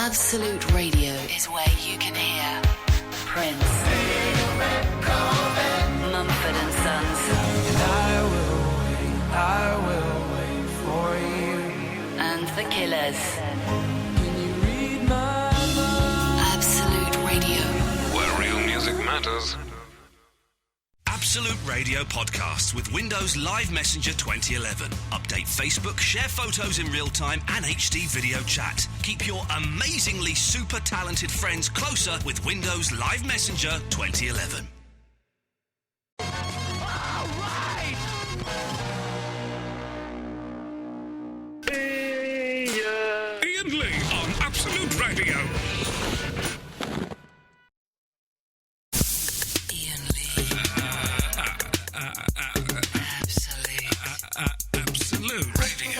Absolute Radio is where you can hear Prince, Mumford and Sons, I will wait for you, and The Killers. Can you read my mind? Absolute Radio. Where real music matters. Absolute Radio podcasts with Windows Live Messenger 2011. Update Facebook, share photos in real time and HD video chat. Keep your amazingly super talented friends closer with Windows Live Messenger 2011. Iain Lee on Absolute Radio. Iain Lee. Absolute Radio.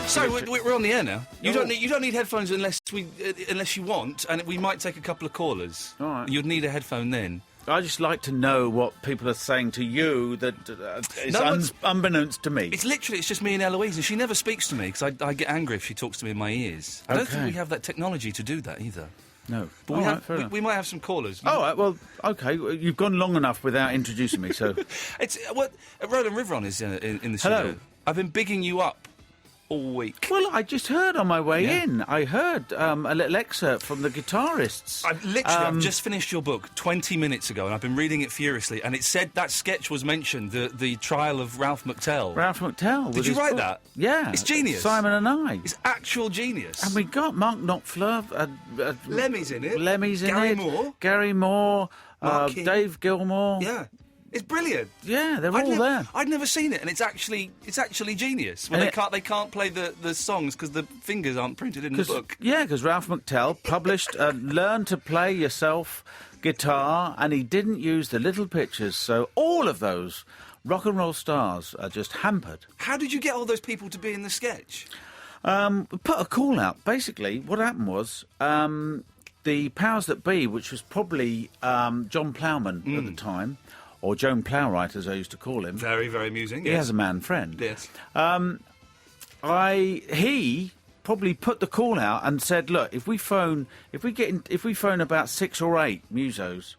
So we're on the air now. You don't need headphones unless you want, and we might take a couple of callers. All right. You'd need a headphone then. I just like to know what people are saying to you that is unbeknownst to me. It's just me and Eloise, and she never speaks to me because I get angry if she talks to me in my ears. I don't think we have that technology to do that either. No. But we might have some callers. All right, well, OK. You've gone long enough without introducing me, so... Roland Riveron is in the studio. Hello. I've been bigging you up all week. Well, I just heard on my way in. I heard a little excerpt from the guitarists. I've just finished your book 20 minutes ago, and I've been reading it furiously, and it said that sketch was mentioned, the trial of Ralph McTell. Ralph McTell. Did you write that? Yeah. It's genius. Simon and I. It's actual genius. And we got Mark Knopfler. Lemmy's in it. Gary Moore. Mark King. Dave Gilmore. Yeah. It's brilliant. Yeah, they're all there. I'd never seen it, and it's actually genius. When they can't play the songs because the fingers aren't printed in the book. Yeah, because Ralph McTell published Learn to Play Yourself Guitar, and he didn't use the little pictures, so all of those rock and roll stars are just hampered. How did you get all those people to be in the sketch? Put a call out. Basically, what happened was the powers that be, which was probably John Plowman at the time, or Joan Plowright, as I used to call him. Very, very amusing. He has a man friend. Yes. He probably put the call out and said, "Look, if we phone about 6 or 8 musos,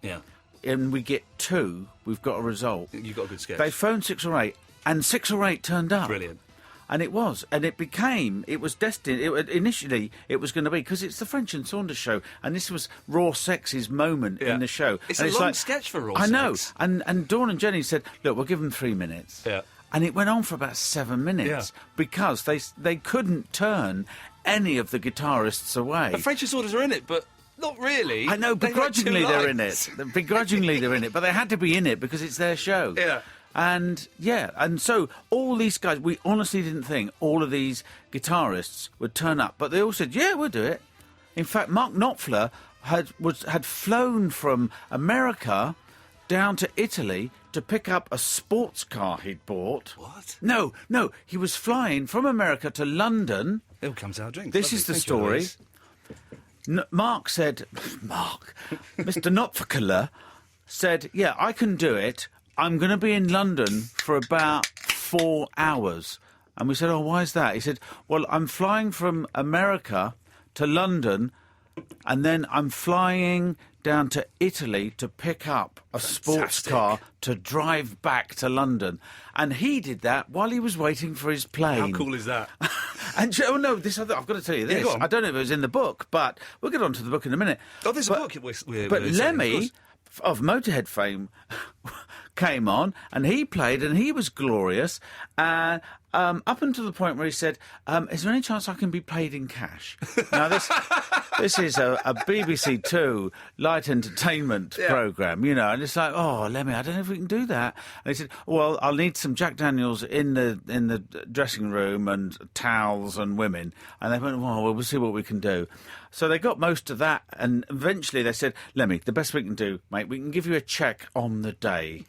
and we get 2, we've got a result." You've got a good sketch. They phoned 6 or 8, and 6 or 8 turned up. Brilliant. And it was destined. Initially, it was going to be, because it's the French and Saunders show, and this was Raw Sex's moment in the show. It's a long sketch for Raw Sex. I know. And Dawn and Jenny said, "Look, we'll give them 3 minutes." Yeah. And it went on for about 7 minutes because they couldn't turn any of the guitarists away. The French and Saunders are in it, but not really. I know, begrudgingly they're in it. Begrudgingly they're in it, but they had to be in it because it's their show. Yeah. And so all these guys, we honestly didn't think all of these guitarists would turn up, but they all said, "Yeah, we'll do it." In fact, Mark Knopfler had flown from America down to Italy to pick up a sports car he'd bought. What? No, he was flying from America to London. It all comes out drinks. This is the story. Mark said, Mr. Knopfler said, "Yeah, I can do it. I'm going to be in London for about 4 hours. And we said, oh, why is that? He said, well, I'm flying from America to London, and then I'm flying down to Italy to pick up a sports car to drive back to London. And he did that while he was waiting for his plane. How cool is that? And I've got to tell you this. go on. I don't know if it was in the book, but we'll get on to the book in a minute. Oh, there's a book. But Lemmy, of Motorhead fame, came on, and he played, and he was glorious. Up until the point where he said, is there any chance I can be paid in cash? Now, this is a BBC Two light entertainment programme, you know, and it's like, oh, Lemmy, I don't know if we can do that. And he said, well, I'll need some Jack Daniels in the dressing room and towels and women. And they went, well, we'll see what we can do. So they got most of that, and eventually they said, Lemmy, the best we can do, mate, we can give you a cheque on the day.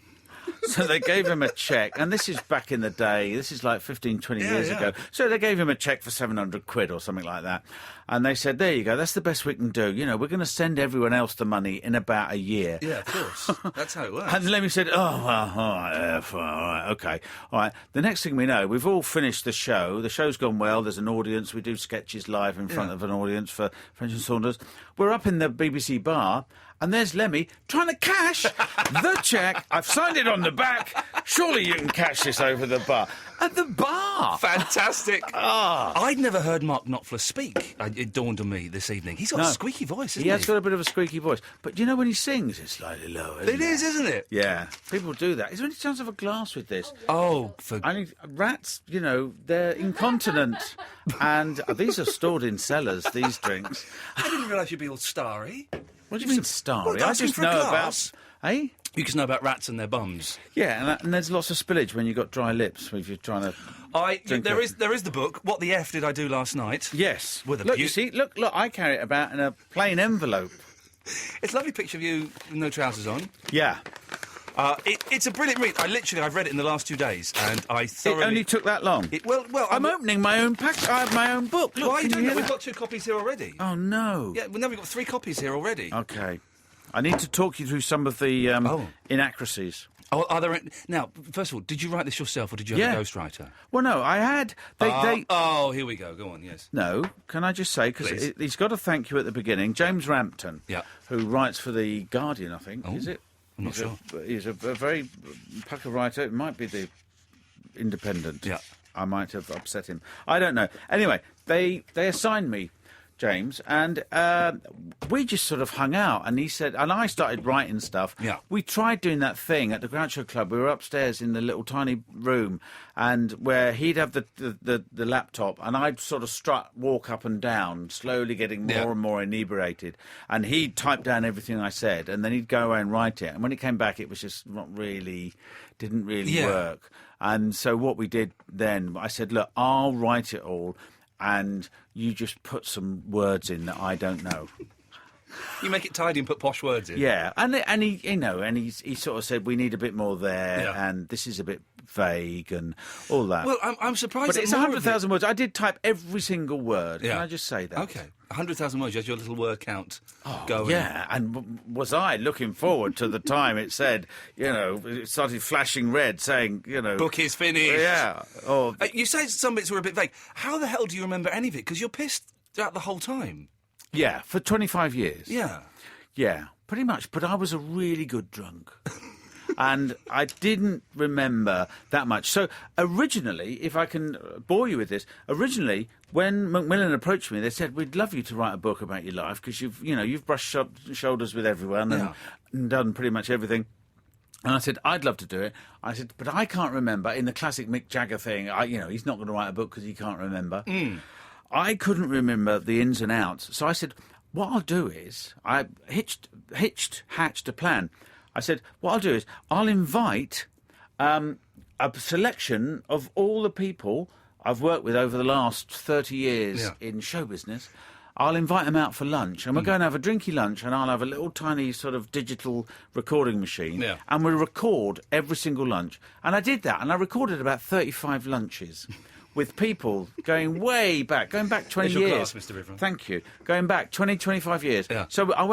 So they gave him a cheque, and this is back in the day. This is like 15, 20 years ago. So they gave him a cheque for 700 quid or something like that. And they said, there you go, that's the best we can do. You know, we're going to send everyone else the money in about a year. Yeah, of course. That's how it works. And Lemmy said, oh, well, all right, OK. All right, the next thing we know, we've all finished the show. The show's gone well. There's an audience. We do sketches live in front of an audience for French and Saunders. We're up in the BBC bar, and there's Lemmy trying to cash the cheque. I've signed it on the back. Surely you can cash this over the bar. At the bar. Fantastic. I'd never heard Mark Knopfler speak. It dawned on me this evening. He's got a squeaky voice, hasn't he? He has got a bit of a squeaky voice. But you know when he sings, it's slightly lower, isn't it? It is, isn't it? Yeah. People do that. Is there any chance of a glass with this? Oh, Rats, you know, they're incontinent. And these are stored in cellars, these drinks. I didn't realise you'd be all starry. What do you mean starry? Well, I just know about... Eh? You just know about rats and their bums. Yeah, and there's lots of spillage when you've got dry lips, if you're trying to... There is the book, What the F Did I Do Last Night? Yes. With a look, you see, look, I carry it about in a plain envelope. It's a lovely picture of you with no trousers on. Yeah. It's a brilliant read. I've read it in the last 2 days, and I thoroughly... It only took that long? Well, I'm opening my own pack. I have my own book. Look, Why can don't you hear We've that? got 2 copies here already. Oh, no. Yeah, well, no, we've got 3 copies here already. OK. I need to talk you through some of the inaccuracies. Oh, are there... Now, first of all, did you write this yourself, or did you have a ghostwriter? Well, no, I had... Oh, here we go. Go on, yes. No, can I just say, because he's got to thank you at the beginning, James Rampton, who writes for The Guardian, I think, is it? I'm not sure. He's a very pucker writer. It might be The Independent. Yeah. I might have upset him. I don't know. Anyway, they assigned me James, and we just sort of hung out, and he said, and I started writing stuff. Yeah. We tried doing that thing at the Groucho Club. We were upstairs in the little tiny room, and where he'd have the laptop, and I'd sort of walk up and down, slowly getting more and more inebriated, and he'd type down everything I said, and then he'd go away and write it. And when it came back, it was just didn't really work. And so what we did then, I said, look, I'll write it all, and you just put some words in that I don't know. You make it tidy and put posh words in. Yeah, and he, you know, and he sort of said we need a bit more there, and this is a bit vague and all that. Well, I'm surprised. But it's 100,000 words. I did type every single word. Yeah. Can I just say that? Okay, 100,000 words. You had your little word count going. Yeah, and was I looking forward to the time it said, you know, it started flashing red, saying, you know, book is finished. Yeah. Or you say some bits were a bit vague. How the hell do you remember any of it? Because you're pissed throughout the whole time. Yeah, for 25 years. Yeah. Yeah, pretty much. But I was a really good drunk. And I didn't remember that much. So originally, if I can bore you with this, originally when Macmillan approached me, they said, we'd love you to write a book about your life because you've brushed shoulders with everyone and done pretty much everything. And I said, I'd love to do it. I said, but I can't remember. In the classic Mick Jagger thing, he's not going to write a book because he can't remember. I couldn't remember the ins and outs. So I said, what I'll do is, I hatched a plan. I said, what I'll do is, I'll invite a selection of all the people I've worked with over the last 30 years in show business. I'll invite them out for lunch, and we'll go and have a drinky lunch, and I'll have a little tiny sort of digital recording machine, and we'll record every single lunch. And I did that, and I recorded about 35 lunches with people going way back, going back 20 Here's your years. glass, Mr. River. Thank you. Going back 20, 25 years. Yeah. So I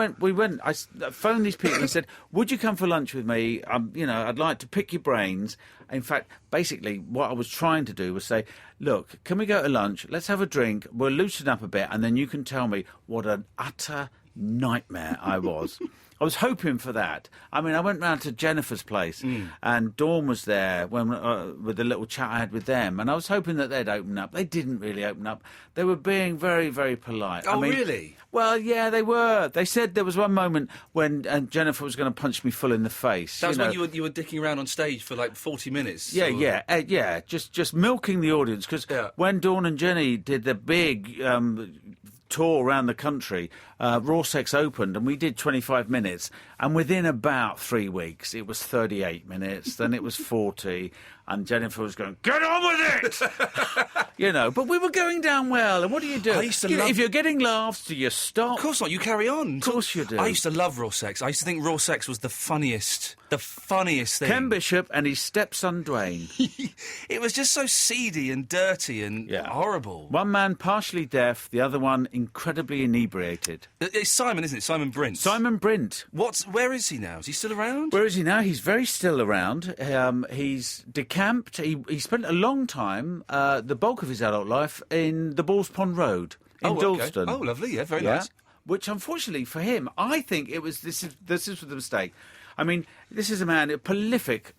phoned these people and said, would you come for lunch with me? I'd like to pick your brains. In fact, basically, what I was trying to do was say, look, can we go to lunch? Let's have a drink. We'll loosen up a bit, and then you can tell me what an utter nightmare I was. I was hoping for that. I mean, I went round to Jennifer's place, and Dawn was there with the little chat I had with them, and I was hoping that they'd open up. They didn't really open up. They were being very, very polite. Oh, really? Well, yeah, they were. They said there was one moment when Jennifer was going to punch me full in the face. That was when you were dicking around on stage for like 40 minutes. Yeah, just milking the audience, because when Dawn and Jenny did the big tour around the country, Raw Sex opened, and we did 25 minutes, and within about 3 weeks it was 38 minutes, then it was 40, and Jennifer was going, get on with it! But we were going down well, and what do you do? I used to love... If you're getting laughs, do you stop? Of course not, you carry on. Of course you do. I used to love Raw Sex. I used to think Raw Sex was the funniest thing. Ken Bishop and his stepson Dwayne. It was just so seedy and dirty and horrible. One man partially deaf, the other one incredibly inebriated. It's Simon, isn't it? Simon Brint. Simon Brint. Where is he now? Is he still around? Where is he now? He's very still around. He's decamped. He spent a long time, the bulk of his adult life, in the Balls Pond Road in Dalston. Oh, lovely. Yeah, very nice. Which, unfortunately for him, I think it was this is the mistake. I mean, this is a man, a prolific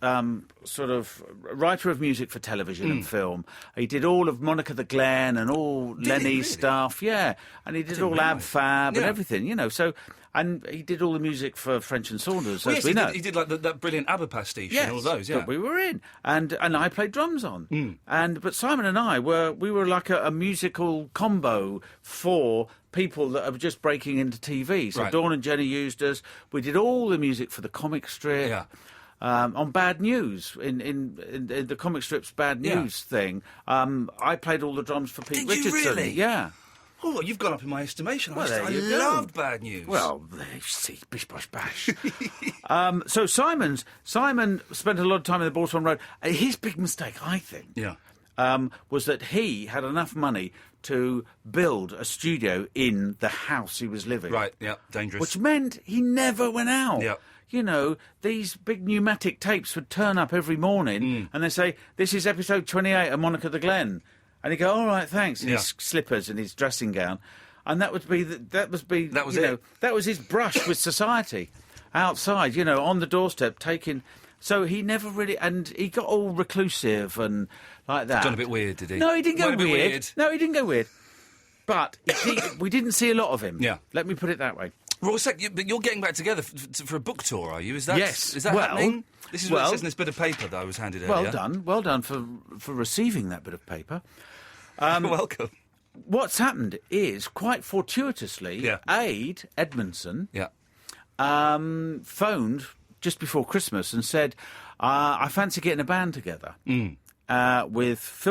sort of writer of music for television and film. He did all of Monica the Glen and all Lenny's stuff, and he did all Ab Fab and everything, So, and he did all the music for French and Saunders, as we know. He did like that brilliant ABBA pastiche and all those, that we were in, and I played drums on. But Simon and I were like a musical combo for people that are just breaking into TV. So Dawn and Jenny used us. We did all the music for the comic strip. On Bad News, in the comic strip's Bad News thing. I played all the drums for Pete Richardson. Did you really? Yeah. Oh, well, you've gone up in my estimation. Well, I loved Bad News. Well, there you see, bish, bosh, bash. So Simon spent a lot of time in the Balls Pond Road. His big mistake, I think, was that he had enough money to build a studio in the house he was living. Right, dangerous. Which meant he never went out. Yeah. These big pneumatic tapes would turn up every morning and they say, this is episode 28 of Monica the Glen. And he'd go, all right, thanks, in his slippers and his dressing gown. And that was it. That was his brush with society outside, on the doorstep, taking... So he never really... And he got all reclusive and like that. Gone a bit weird, did he? No, he didn't go weird. No, he didn't go weird. But we didn't see a lot of him. Yeah. Let me put it that way. Raw Sex, but you're getting back together for a book tour, are you? Is that happening? This is what it says in this bit of paper that I was handed earlier. Well done for receiving that bit of paper. You're welcome. What's happened is, quite fortuitously, Aid Edmondson phoned just before Christmas and said, I fancy getting a band together with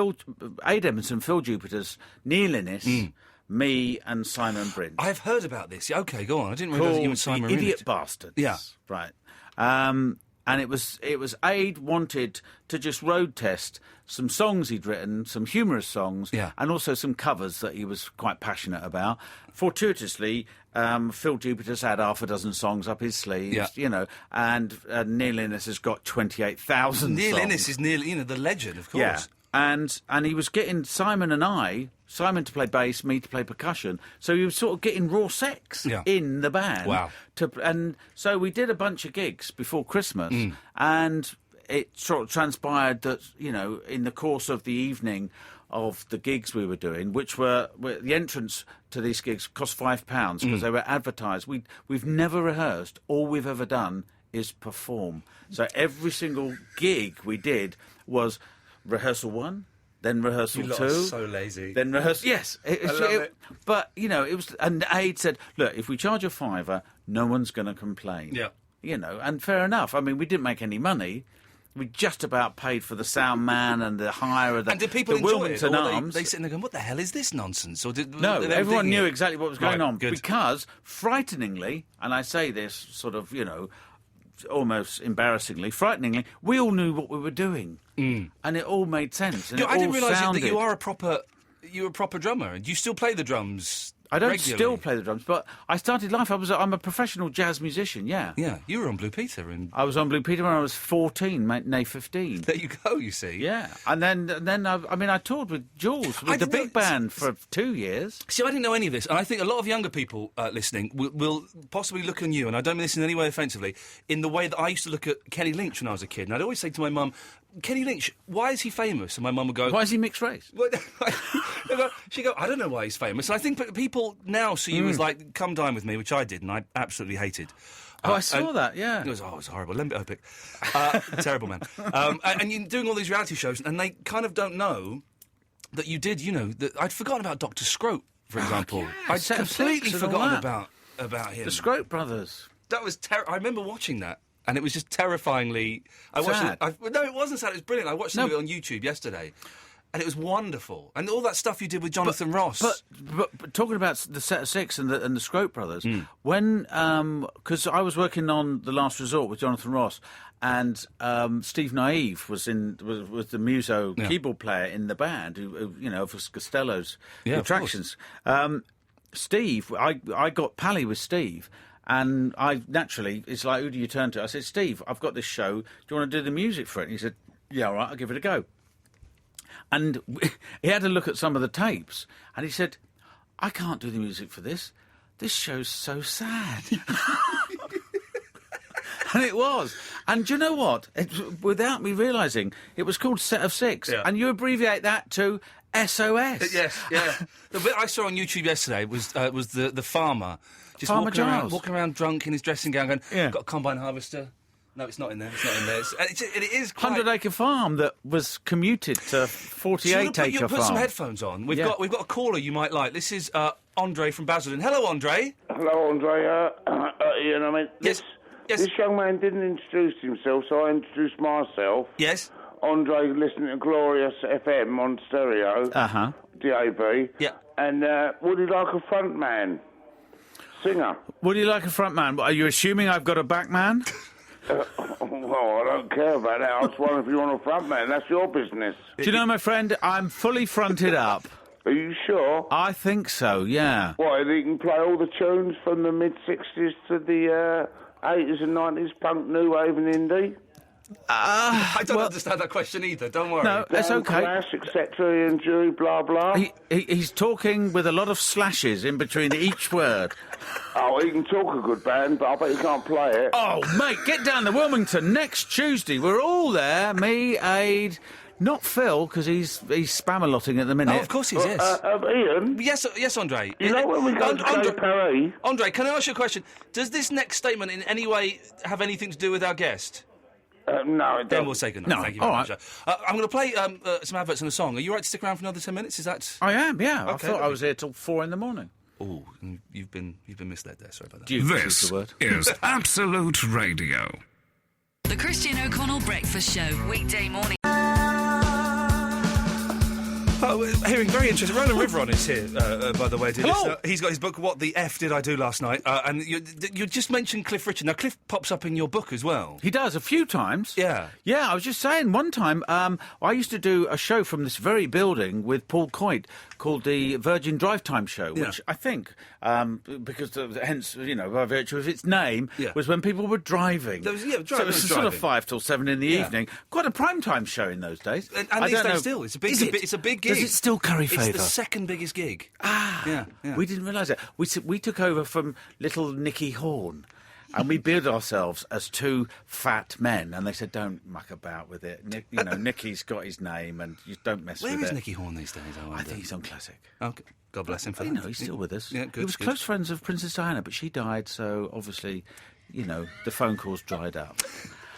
Aid Edmondson, Phil Jupiters, Neil Innes, me and Simon Brint. I've heard about this. Yeah, OK, go on. I didn't realise that you and Simon were in it. Idiot Bastards. Yeah. Right. And it was Aid wanted to just road test some songs he'd written, some humorous songs, and also some covers that he was quite passionate about. Fortuitously, Phil Jupiter's had half a dozen songs up his sleeves, and Neil Innes has got 28,000 songs. Neil Innes is the legend, of course. Yeah. And he was getting Simon to play bass, me to play percussion. So he was sort of getting Raw Sex in the band. Wow. And so we did a bunch of gigs before Christmas, and it sort of transpired that, in the course of the evening of the gigs we were doing, which were the entrance to these gigs cost £5 because they were advertised. We've never rehearsed. All we've ever done is perform. So every single gig we did was rehearsal 1, then rehearsal 2. So lazy. Then rehearsal. Yes, I love it. But it was. And Aid said, "Look, if we charge a £5, no one's going to complain." Yeah. And fair enough. I mean, we didn't make any money. We just about paid for the sound man and the hire of the. And did people the enjoy Wilmington it? Or Arms. they sitting there going, "What the hell is this nonsense?" Or No, everyone knew exactly what was going on good. because, frighteningly, and I say this sort of, almost embarrassingly, frighteningly, we all knew what we were doing. And it all made sense. And I didn't realise sounded... that you're a proper drummer. Do you still play the drums? I don't regularly? still play the drums, but I started life. I'm a professional jazz musician. Yeah. Yeah, you were on Blue Peter, and I was on Blue Peter when I was 14, nay 15. there you go. You see. Yeah, and then I toured with Jules with the big band for 2 years. See, I didn't know any of this, and I think a lot of younger people listening will possibly look on you, and I don't mean this in any way offensively, in the way that I used to look at Kenny Lynch when I was a kid. And I'd always say to my mum, Kenny Lynch, why is he famous? And my mum would go... Why is he mixed race? She'd go, I don't know why he's famous. And I think people now see you as like, come dine with me, which I did, and I absolutely hated. I saw that, yeah. It was horrible. Lembit Opik. Terrible man. And you're doing all these reality shows, and they kind of don't know that you did, I'd forgotten about Dr. Scrope, for example. yeah, I'd Set of completely Six and all forgotten that. about him. The Scrope brothers. That was I remember watching that, and it was just terrifyingly... I watched sad. No, it wasn't sad. It was brilliant. I watched some of it on YouTube yesterday, and it was wonderful. And all that stuff you did with Jonathan Ross. But talking about the Set of Six and the Scrope brothers, when because I was working on The Last Resort with Jonathan Ross, and Steve Naive was the Muso keyboard player in the band, who for Costello's attractions. Steve, I got pally with Steve. And I naturally, it's like, who do you turn to? I said, Steve, I've got this show. Do you want to do the music for it? And he said, yeah, all right, I'll give it a go. And he had a look at some of the tapes, and he said, I can't do the music for this. This show's so sad. And it was. And do you know what? Without me realising, it was called Set of Six. Yeah. And you abbreviate that to SOS. Yes, yeah. The bit I saw on YouTube yesterday was the farmer. Just Farmer Giles. walking around drunk in his dressing gown going, Yeah. got a combine harvester. No, it's not in there. It's not in there. It is quite... 100-acre farm that was commuted to 48-acre farm. Put some headphones on. We've got a caller you might like. This is Andre from Basildon. Hello, Andre. Hello, Andre. Ian, Yes. This young man didn't introduce himself, so I introduced myself. Yes. Andre, listening to Glorious FM on stereo. Uh-huh. DAB. Yeah. And would he like a front man? Singer. Would you like a front man? Are you assuming I've got a back man? Well, I don't care about that. I was wondering if you want a front man. That's your business. Do you know, my friend, I'm fully fronted up. Are you sure? I think so, yeah. Why, he can play all the tunes from the mid-60s to the 80s and 90s, punk, new wave and indie? I don't understand that question either. Don't worry. No, that's okay. Clash, etc., and jury, blah, blah. He's talking with a lot of slashes in between each word. Oh, he can talk a good band, but I bet he can't play it. Oh, mate, get down to Wilmington next Tuesday. We're all there. Me, Aid, not Phil, because he's Spamalotting at the minute. Oh, of course he is. Ian? Yes, Andre. You know when we go to Andre, Paris? Andre, can I ask you a question? Does this next statement in any way have anything to do with our guest? No, it doesn't. Then we'll say goodnight. No, Thank you very all much. I'm going to play some adverts and a song. Are you all right to stick around for another 10 minutes? Is that... I am, yeah. I Okay, thought I was here till 4 in the morning. Oh, you've been misled there. Sorry about that. Duke is This the word. is Absolute Radio. The Christian O'Connell Breakfast Show. Weekday morning. Hearing very interesting. Roland Riveron is here, by the way, dear Hello. listener. He's got his book, What the F Did I Do Last Night? And you just mentioned Cliff Richard. Now, Cliff pops up in your book as well. He does, a few times. Yeah. Yeah, I was just saying, one time, I used to do a show from this very building with Paul Coyte called the Virgin Drive Time Show, which I think, because hence, by virtue of its name, was when people were driving. There was, so it was sort of 5 till 7 in the evening. Quite a prime-time show in those days. And these days still. It's a big gig. Does it still curry favour? It's the second biggest gig. Yeah. We didn't realise it. We took over from little Nicky Horn, and we billed ourselves as two fat men, and they said, don't muck about with it. Nicky's got his name, and you don't mess with it. Where is Nicky Horn these days, I wonder? I think he's on Classic. Okay. God bless him for that. He's still with us. Yeah, good. He was close friends of Princess Diana, but she died, so obviously, the phone calls dried up.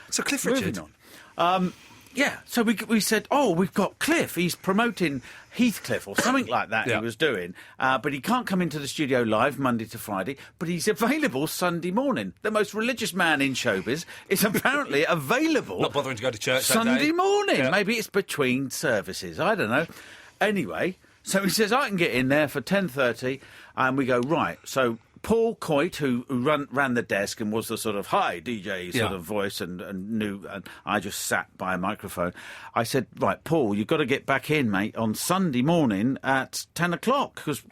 So Cliff Richard. Moving on. Yeah, so we said, we've got Cliff. He's promoting Heathcliff or something like that he was doing. But he can't come into the studio live Monday to Friday, but he's available Sunday morning. The most religious man in showbiz is apparently available... Not bothering to go to church Sunday morning. Yeah. Maybe it's between services. I don't know. Anyway, so he says, I can get in there for 10:30, and we go, right, so Paul Coit, who ran the desk and was the sort of hi DJ sort of voice and I just sat by a microphone. I said, right, Paul, you've got to get back in, mate, on Sunday morning at 10 o'clock because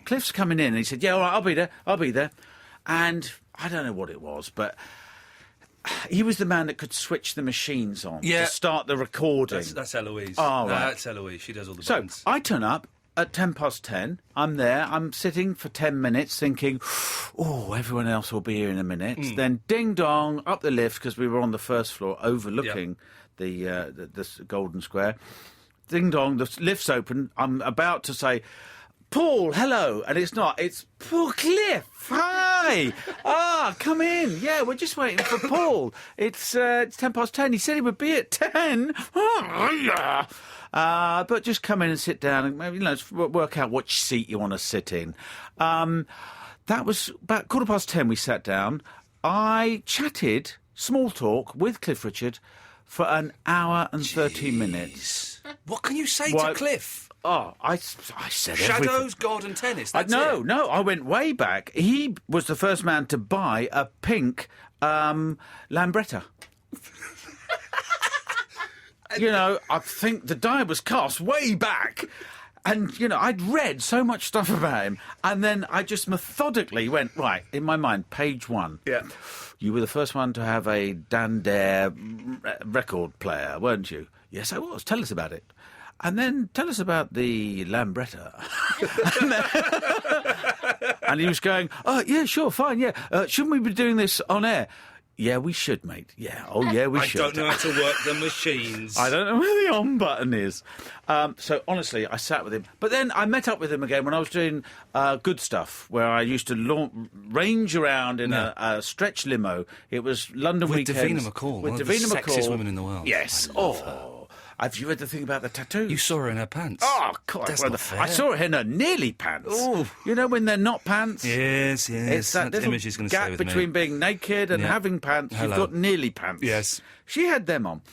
Cliff's coming in. And he said, yeah, all right, I'll be there. And I don't know what it was, but he was the man that could switch the machines on to start the recording. That's Eloise. Oh, right. That's Eloise. She does all the buttons. So I turn up at 10:10. I'm there. I'm sitting for 10 minutes thinking, oh, everyone else will be here in a minute. Then ding dong up the lift because we were on the first floor overlooking the Golden Square. Ding dong, the lift's open. I'm about to say, Paul, hello, and it's not. It's Paul Cliff. Hi. Come in. Yeah, we're just waiting for Paul. It's 10:10. He said he would be at 10. But just come in and sit down and maybe work out which seat you want to sit in. That was about 10:15. We sat down. I chatted small talk with Cliff Richard for an hour and 30 minutes. What can you say to Cliff? Oh, I said Shadows, everything. God and tennis, that's No, it. I went way back. He was the first man to buy a pink Lambretta. I think the die was cast way back. And, I'd read so much stuff about him. And then I just methodically went, right, in my mind, page 1. Yeah. You were the first one to have a Dan Dare record player, weren't you? Yes, I was. Tell us about it. And then tell us about the Lambretta. And he was going, oh, yeah, sure, fine, yeah. Shouldn't we be doing this on air? Yeah, we should, mate. Yeah, we should. I don't know how to work the machines. I don't know where the on button is. So, honestly, I sat with him. But then I met up with him again when I was doing Good Stuff, where I used to range around in a stretch limo. It was London with weekends. Davina McCall, with one Davina of the McCall. sexiest women in the world. Yes. I love her. Have you read the thing about the tattoo? You saw her in her pants. Oh, God. That's not fair. I saw her in her nearly pants. Ooh. You know when they're not pants? Yes. It's that little image is going to stay gap with between me. being naked and having pants. Hello. You've got nearly pants. Yes. She had them on.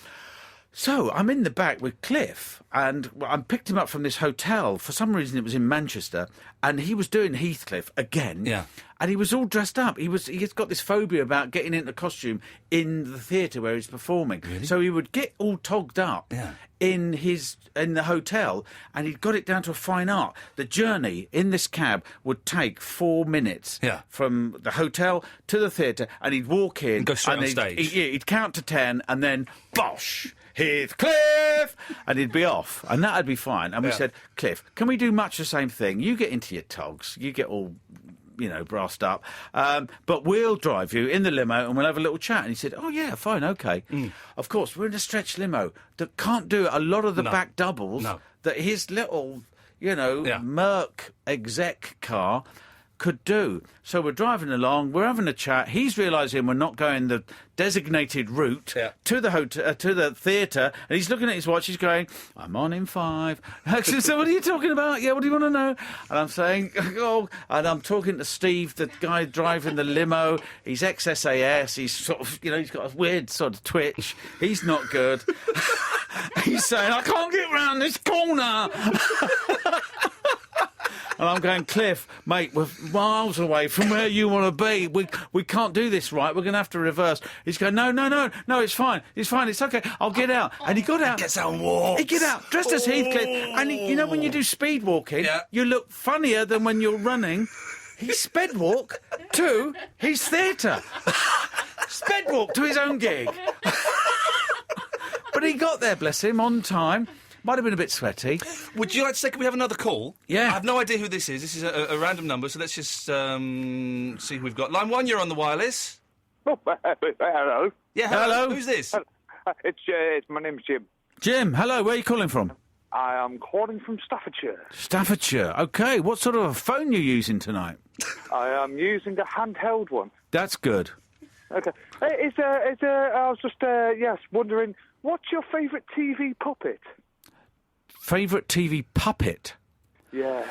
So I'm in the back with Cliff, and I picked him up from this hotel. For some reason, it was in Manchester, and he was doing Heathcliff again. Yeah. And he was all dressed up. He's got this phobia about getting into costume in the theatre where he's performing. Really? So he would get all togged up in the hotel, and he'd got it down to a fine art. The journey in this cab would take 4 minutes from the hotel to the theatre, and he'd walk in and go straight on stage. He'd count to 10, and then bosh. Heathcliff! And he'd be off. And that'd be fine. And we said, Cliff, can we do much the same thing? You get into your togs. You get all, brassed up. But we'll drive you in the limo and we'll have a little chat. And he said, oh, yeah, fine, OK. Of course, we're in a stretch limo that can't do a lot of the back doubles that his little, Merc exec car could do. So we're driving along, we're having a chat. He's realising we're not going the designated route to the hotel, to the theatre, and he's looking at his watch. He's going, "I'm on in 5." So what are you talking about? Yeah, what do you want to know? And I'm saying, and I'm talking to Steve, the guy driving the limo. He's ex-SAS. He's sort of, he's got a weird sort of twitch. He's not good. He's saying, "I can't get round this corner." And I'm going, Cliff, mate, we're miles away from where you want to be. We can't do this right. We're going to have to reverse. He's going, no, it's fine. It's fine. It's OK. I'll get out. And he got out. Gets out and walks. He get out, dressed as Heathcliff. And when you do speed walking, you look funnier than when you're running. He sped walk to his theatre. Sped walk to his own gig. But he got there, bless him, on time. Might have been a bit sweaty. Would you like to say, can we have another call? Yeah. I have no idea who this is. This is a random number, so let's just see who we've got. Line 1, you're on the wireless. Oh, hello. Yeah, Hello. Who's this? It's my name's Jim. Jim, hello, where are you calling from? I am calling from Staffordshire. Staffordshire, OK. What sort of a phone you using tonight? I am using a handheld one. That's good. OK. I was just, wondering, what's your favourite TV puppet? Favourite TV puppet? Yeah.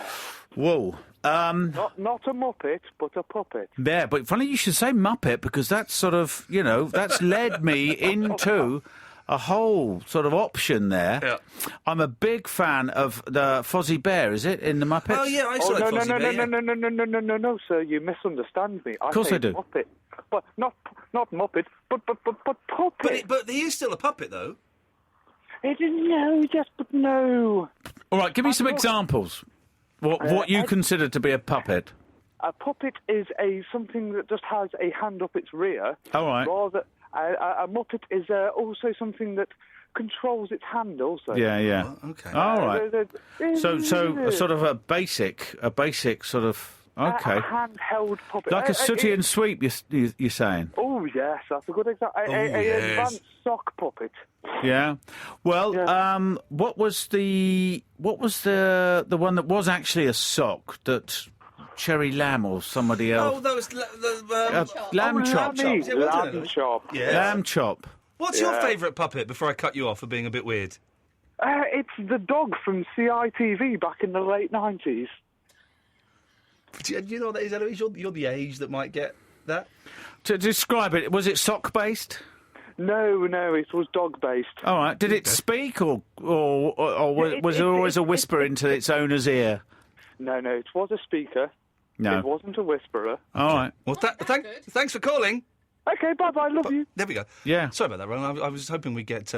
Whoa. Not a Muppet, but a puppet. Yeah, but funny you should say Muppet because that's sort of, that's led me into a whole sort of option there. Yeah. I'm a big fan of the Fozzie Bear, is it, in the Muppets? Oh, yeah, I saw Oh, that no, Fozzie Bear, yeah. no, sir, you misunderstand me. Of course I do. Muppet. But not Muppet, but puppet. But he is still a puppet, though. But no. All right, give me some examples. What you consider to be a puppet? A puppet is something that just has a hand up its rear. All right. Rather, a Muppet is also something that controls its hand also. Yeah. Oh, okay. All right. So a sort of a basic sort of. Okay. A handheld puppet. Like a sooty and sweep, you're saying? Oh, yes, that's a good example. yes. An advanced sock puppet. Yeah. Well, Yeah. what was the one that was actually a sock that Cherry Lamb or somebody else? Oh, that was Lamb chop. Lamb chop. Yeah. Lamb chop. What's your favourite puppet, before I cut you off for being a bit weird? It's the dog from CITV back in the late 90s. Do you know what that is? You're the age that might get that. To describe it, was it sock-based? No, it was dog-based. All right. Did it speak, or was there always a whisper into its owner's ear? No, it was a speaker. No. It wasn't a whisperer. All right. Well, thanks for calling. Okay, bye-bye, love you. There we go. Yeah. Sorry about that, Ron. I was hoping we'd get...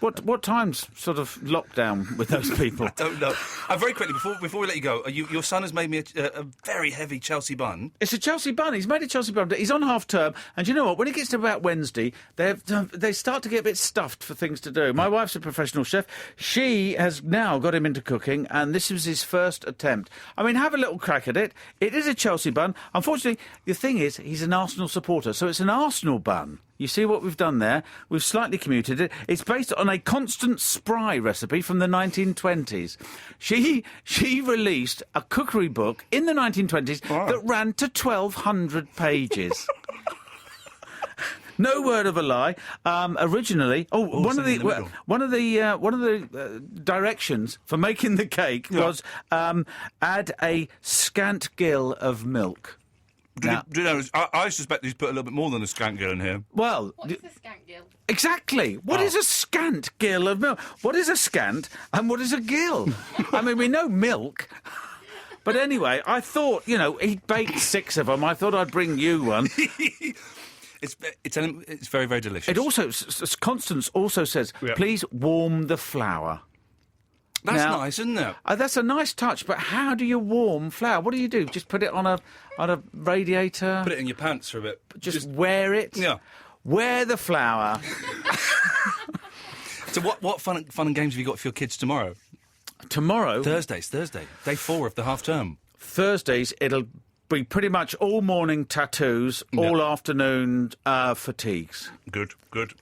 What time's sort of lockdown with those people? Don't know. Very quickly, before we let you go, your son has made me a very heavy Chelsea bun. It's a Chelsea bun. He's made a Chelsea bun. He's on half term, and you know what? When it gets to about Wednesday, they start to get a bit stuffed for things to do. My wife's a professional chef. She has now got him into cooking, and this was his first attempt. I mean, have a little crack at it. It is a Chelsea bun. Unfortunately, the thing is, he's an Arsenal supporter, so it's an Arsenal bun. You see what we've done there? We've slightly commuted it. It's based on a Constance Spry recipe from the 1920s. She released a cookery book in the 1920s that ran to 1,200 pages. No word of a lie. Originally, one of the directions for making the cake was add a scant gill of milk. I suspect he's put a little bit more than a scant gill in here. Well, What is a scant gill? exactly. What is a scant gill of milk? What is a scant and what is a gill? I mean, we know milk. But anyway, I thought, he baked 6 of them. I thought I'd bring you one. It's very, very delicious. It also, Constance also says, please warm the flour. That's Now, nice, isn't it? That's a nice touch, but how do you warm flour? What do you do? Just put it on a radiator? Put it in your pants for a bit. Just wear it? Yeah. Wear the flour. So what fun and games have you got for your kids tomorrow? Tomorrow? Thursday. Day 4 of the half term. Thursdays, it'll be pretty much all morning tattoos, all afternoon fatigues. Good.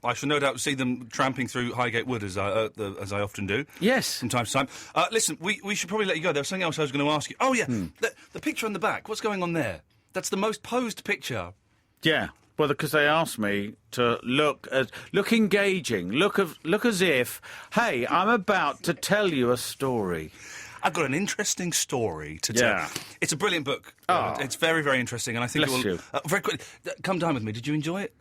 I shall no doubt see them tramping through Highgate Wood as I often do. Yes. From time to time. Listen, we should probably let you go. There was something else I was going to ask you. Oh, yeah, the picture on the back. What's going on there? That's the most posed picture. Yeah. Well, because they asked me to look engaging, look as if, hey, I'm about to tell you a story. I've got an interesting story to tell. Yeah. It's a brilliant book. Oh. It's very, very interesting, and I think Bless it will... you. Very quickly, come dine with me. Did you enjoy it?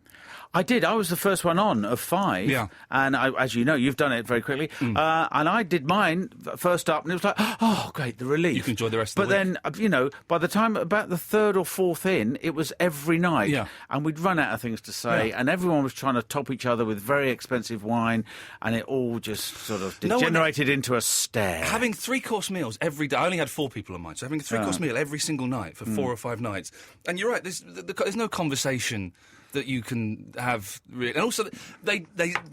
I did. I was the first one on of 5. Yeah. And as you know, you've done it very quickly. And I did mine first up, and it was like, oh, great, the relief. You can enjoy the rest of but the week. But then, by the time about the 3rd or 4th in, it was every night. Yeah. And we'd run out of things to say, and everyone was trying to top each other with very expensive wine, and it all just sort of degenerated into a stare. Having 3-course meals every day. I only had 4 people on mine, so having a 3-course meal every single night for 4 or 5 nights. And you're right, there's no conversation that you can have, really. And also, they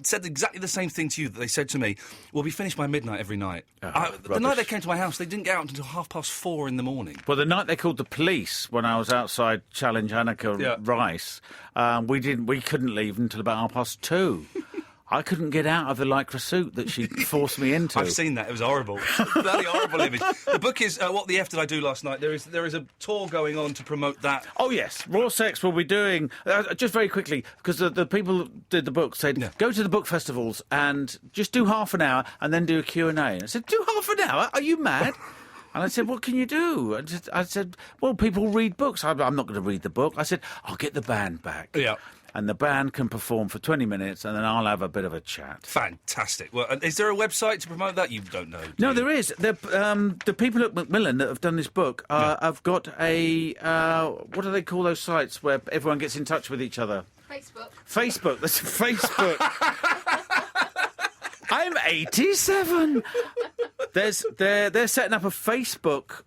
said exactly the same thing to you that they said to me. We'll be finished by midnight every night. The night they came to my house, they didn't get out until 4:30 in the morning. Well, the night they called the police when I was outside Challenge Anneka Rice, we couldn't leave until about 2:30. I couldn't get out of the lycra suit that she forced me into. I've seen that. It was horrible. Bloody horrible image. The book is What the F Did I Do Last Night? There is a tour going on to promote that. Oh, yes. Raw Sex will be doing... just very quickly, because the people who did the book said, go to the book festivals and just do half an hour and then do a Q&A. And I said, do half an hour? Are you mad? And I said, what can you do? I said, well, people read books. I'm not going to read the book. I said, I'll get the band back. Yeah. and the band can perform for 20 minutes, and then I'll have a bit of a chat. Fantastic. Well, is there a website to promote that? You don't know. No, there is. The people at Macmillan that have done this book have got a... what do they call those sites where everyone gets in touch with each other? Facebook. That's Facebook. I'm 87. They're setting up a Facebook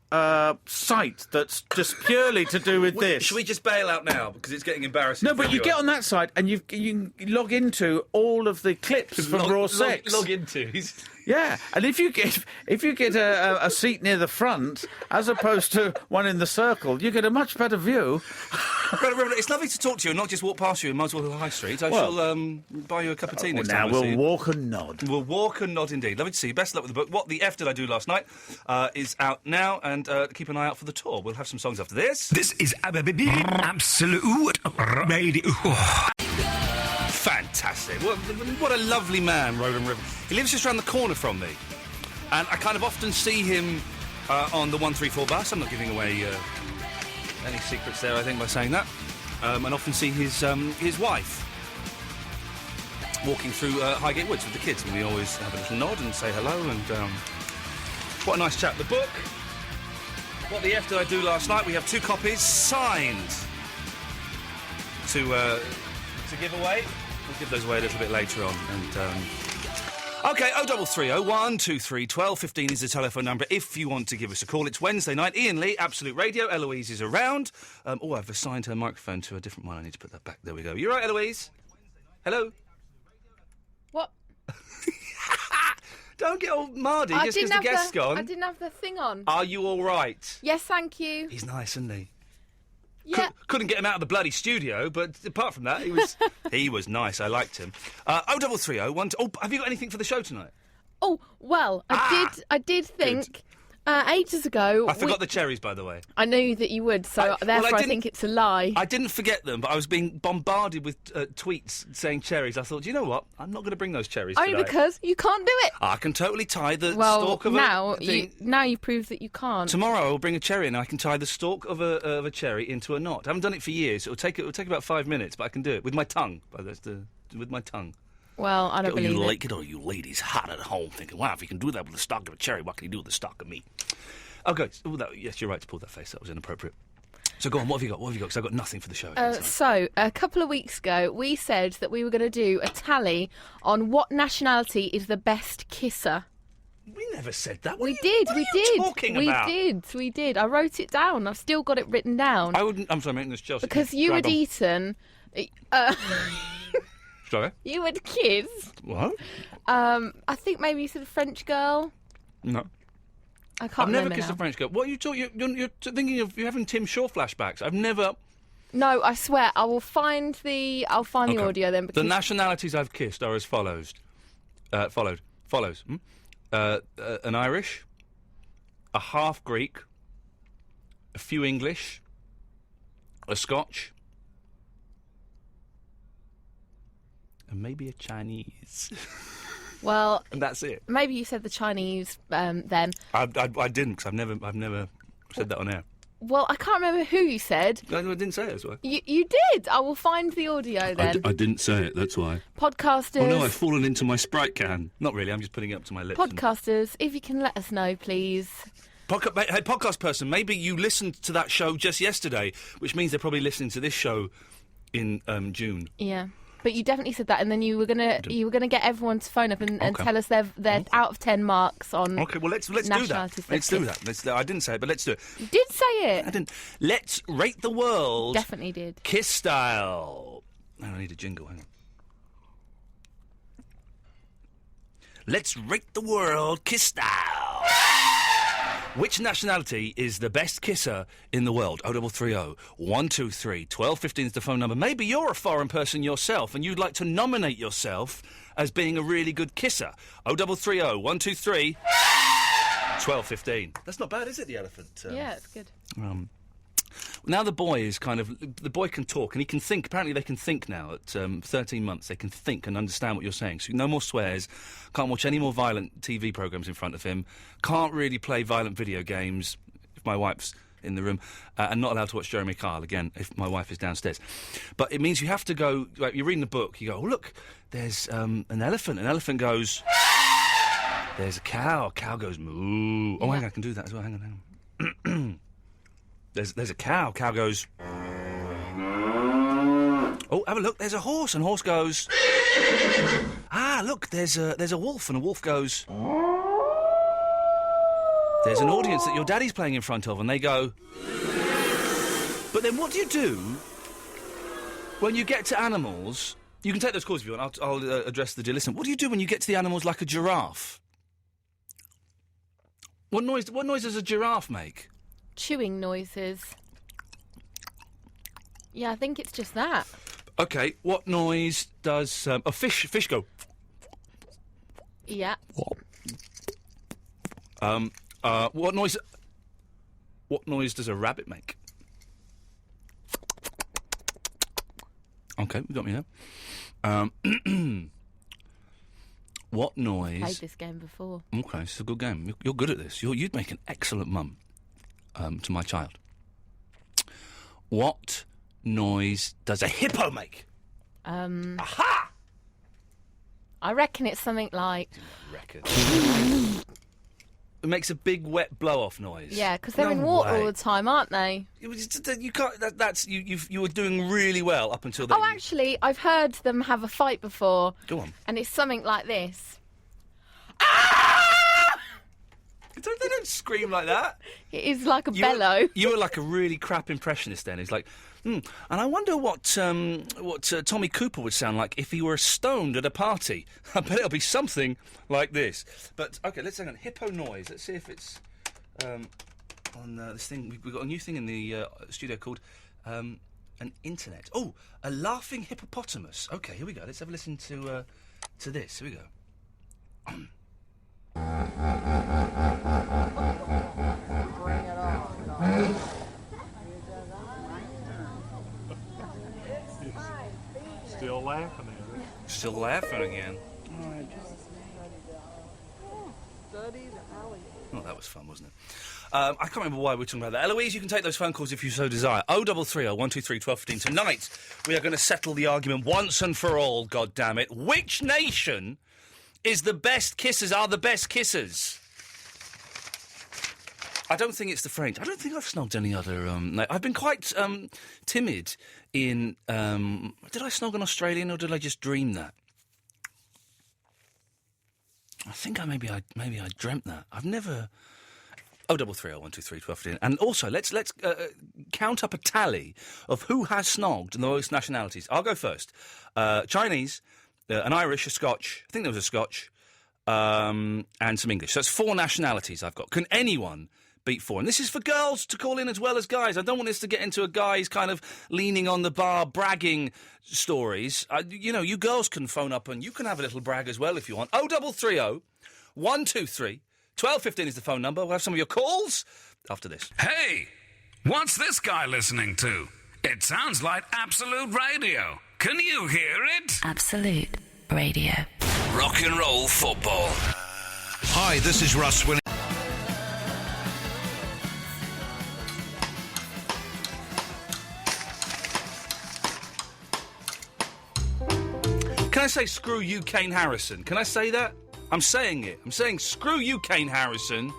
site that's just purely to do with this. Should we just bail out now because it's getting embarrassing? No, but you get on that site and you log into all of the clips from Raw Sex. Log into. Yeah, and if you get a seat near the front as opposed to one in the circle, you get a much better view. Reverend, it's lovely to talk to you and not just walk past you in Muswell High Street. I shall buy you a cup of tea next time. Now we'll walk and nod. We'll walk and nod indeed. Lovely to see you. Best luck with the book. What the F Did I Do Last Night is out now, and keep an eye out for the tour. We'll have some songs after this. This is Absolute Radio. Fantastic. What a lovely man, Roland River. He lives just around the corner from me. And I kind of often see him on the 134 bus. I'm not giving away any secrets there, I think, by saying that. And often see his wife walking through Highgate Woods with the kids. And we always have a little nod and say hello. And what a nice chat. The book, What the F Did I Do Last Night? We have 2 copies signed to give away. We'll give those away a little bit later on. And OK, 0330 123 1215 is the telephone number if you want to give us a call. It's Wednesday night. Iain Lee, Absolute Radio. Eloise is around. I've assigned her microphone to a different one. I need to put that back. There we go. You right, Eloise? Hello? What? Don't get all mardy just because the guest's gone. I didn't have the thing on. Are you all right? Yes, thank you. He's nice, isn't he? Yeah. Couldn't get him out of the bloody studio, but apart from that, he was nice. I liked him. 0330 have you got anything for the show tonight? Oh, well, I did think ages ago... I forgot the cherries, by the way. I knew that you would, so therefore I think it's a lie. I didn't forget them, but I was being bombarded with tweets saying cherries. I thought, you know what? I'm not going to bring those cherries Only today. because you can't do it. I can totally tie the Well, stalk of now a thing. now you prove that you can't. Tomorrow I'll bring a cherry and I can tie the stalk of a cherry into a knot. I haven't done it for years. It'll take about 5 minutes, but I can do it with my tongue. With my tongue. Well, I don't believe it. Get all you ladies hot at home thinking, wow, if you can do that with the stalk of a cherry, what can you do with the stalk of me? Okay, yes, you're right to pull that face. That was inappropriate. So go on, what have you got? Because I've got nothing for the show. So, a couple of weeks ago, we said that we were going to do a tally on what nationality is the best kisser. We never said that. We did. What are you talking about? We did. I wrote it down. I've still got it written down. I'm sorry, making this Chelsea. Because you had eaten... Sorry? You had kissed. What? I think maybe you said a French girl. No. I can't remember. I've never kissed a French girl. What are you talking? You're thinking of you're having Tim Shaw flashbacks. I've never. No, I swear. I will find the. I'll find the audio then. The nationalities I've kissed are as follows. Follows. An Irish, a half Greek, a few English, a Scotch, and maybe a Chinese. Well, and that's it. Maybe you said the Chinese then. I didn't, because I've never said that on air. Well, I can't remember who you said. I didn't say it, that's why. You did. I will find the audio then. I didn't say it, that's why. Podcasters. Oh no, I've fallen into my Sprite can. Not really, I'm just putting it up to my lips. Podcasters, if you can let us know, please. Hey, podcast person, maybe you listened to that show just yesterday, which means they're probably listening to this show in June. Yeah. But you definitely said that, and then you were gonna get everyone to phone up and tell us they're out of 10 marks on. Okay, well let's do that. Let's do that. I didn't say it, but let's do it. You did say it. I didn't. Let's rate the world. Definitely did. Kiss style. Oh, I need a jingle. Hang on. Let's rate the world kiss style. Which nationality is the best kisser in the world? 0330 123 1215 is the phone number. Maybe you're a foreign person yourself and you'd like to nominate yourself as being a really good kisser. 0330 123 1215. That's not bad, is it, the elephant? Yeah, it's good. Now the boy can talk and he can think. Apparently they can think now at 13 months. They can think and understand what you're saying. So no more swears, can't watch any more violent TV programmes in front of him, can't really play violent video games if my wife's in the room, and not allowed to watch Jeremy Kyle again if my wife is downstairs. But it means you have to go. Like, you're reading the book. You go, oh look, there's an elephant. An elephant goes. There's a cow. A cow goes moo. Oh, hang on, I can do that as well. Hang on. There's a cow. Cow goes. Oh, have a look. There's a horse, and horse goes. Ah, look. There's a wolf, and a wolf goes. There's an audience that your daddy's playing in front of, and they go. But then, what do you do when you get to animals? You can take those calls if you want. I'll address the dear listener. What do you do when you get to the animals like a giraffe? What noise does a giraffe make? Chewing noises. Yeah, I think it's just that. Okay, what noise does a fish go? Yeah. What noise does a rabbit make? Okay, we got me there. What noise? Played this game before. Okay, it's a good game. You're good at this. You'd make an excellent mum to my child. What noise does a hippo make? Aha! I reckon it's something like. It makes a big wet blow-off noise. Yeah, because they're in water all the time, aren't they? You can't. That's you were doing really well up until then. Oh, actually, I've heard them have a fight before. Go on. And it's something like this. They don't scream like that. It is like a bellow. You were like a really crap impressionist then. It's like, and I wonder what Tommy Cooper would sound like if he were stoned at a party. I bet it'll be something like this. But, okay, let's hang on. Hippo noise. Let's see if it's on this thing. We've got a new thing in the studio called an internet. Oh, a laughing hippopotamus. Okay, here we go. Let's have a listen to this. Here we go. Still laughing at it. Still laughing again. Oh, that was fun, wasn't it? I can't remember why we were talking about that. Eloise, you can take those phone calls if you so desire. 0330 123 1215. Tonight, we are going to settle the argument once and for all, goddammit. Which nation is the best kissers, are the best kissers? I don't think it's the French. I don't think I've snogged any other... I've been quite timid in... did I snog an Australian or did I just dream that? I think maybe I dreamt that. I've never... 0330 123 1215. And also, let's count up a tally of who has snogged the most nationalities. I'll go first. Chinese, an Irish, a Scotch. I think there was a Scotch. And some English. So that's 4 nationalities I've got. Can anyone beat 4? And this is for girls to call in as well as guys. I don't want this to get into a guy's kind of leaning on the bar, bragging stories. You girls can phone up and you can have a little brag as well if you want. 0330 123 1215 is the phone number. We'll have some of your calls after this. Hey, what's this guy listening to? It sounds like Absolute Radio. Can you hear it? Absolute Radio. Rock and roll football. Hi, this is Russ Williams. Can I say screw you, Kane Harrison? Can I say that? I'm saying it. I'm saying screw you, Kane Harrison.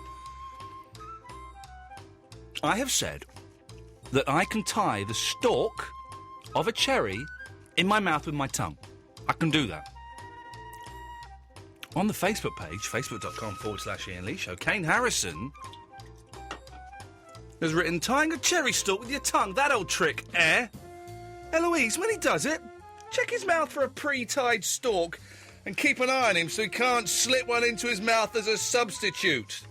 I have said that I can tie the stalk of a cherry in my mouth with my tongue. I can do that. On the Facebook page, facebook.com/Iain Lee Show, Kane Harrison has written, tying a cherry stalk with your tongue, that old trick, eh? Eloise, when he does it, check his mouth for a pre-tied stalk and keep an eye on him so he can't slip one into his mouth as a substitute.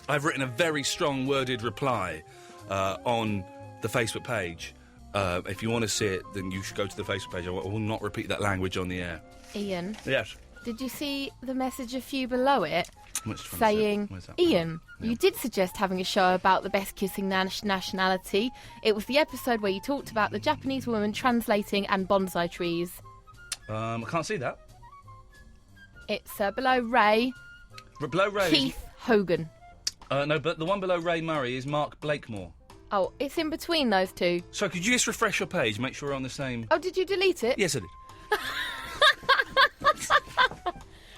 I've written a very strong worded reply on the Facebook page. If you want to see it, then you should go to the Facebook page. I will not repeat that language on the air. Ian? Yes? Did you see the message a few below it? Which one saying, is that? Ian, you did suggest having a show about the best kissing nationality. It was the episode where you talked about the Japanese woman translating and bonsai trees. I can't see that. It's below Ray. Below Ray. Keith Hogan. No, but the one below Ray Murray is Mark Blakemore. Oh, it's in between those two. So could you just refresh your page, make sure we're on the same... Oh, did you delete it? Yes, I did.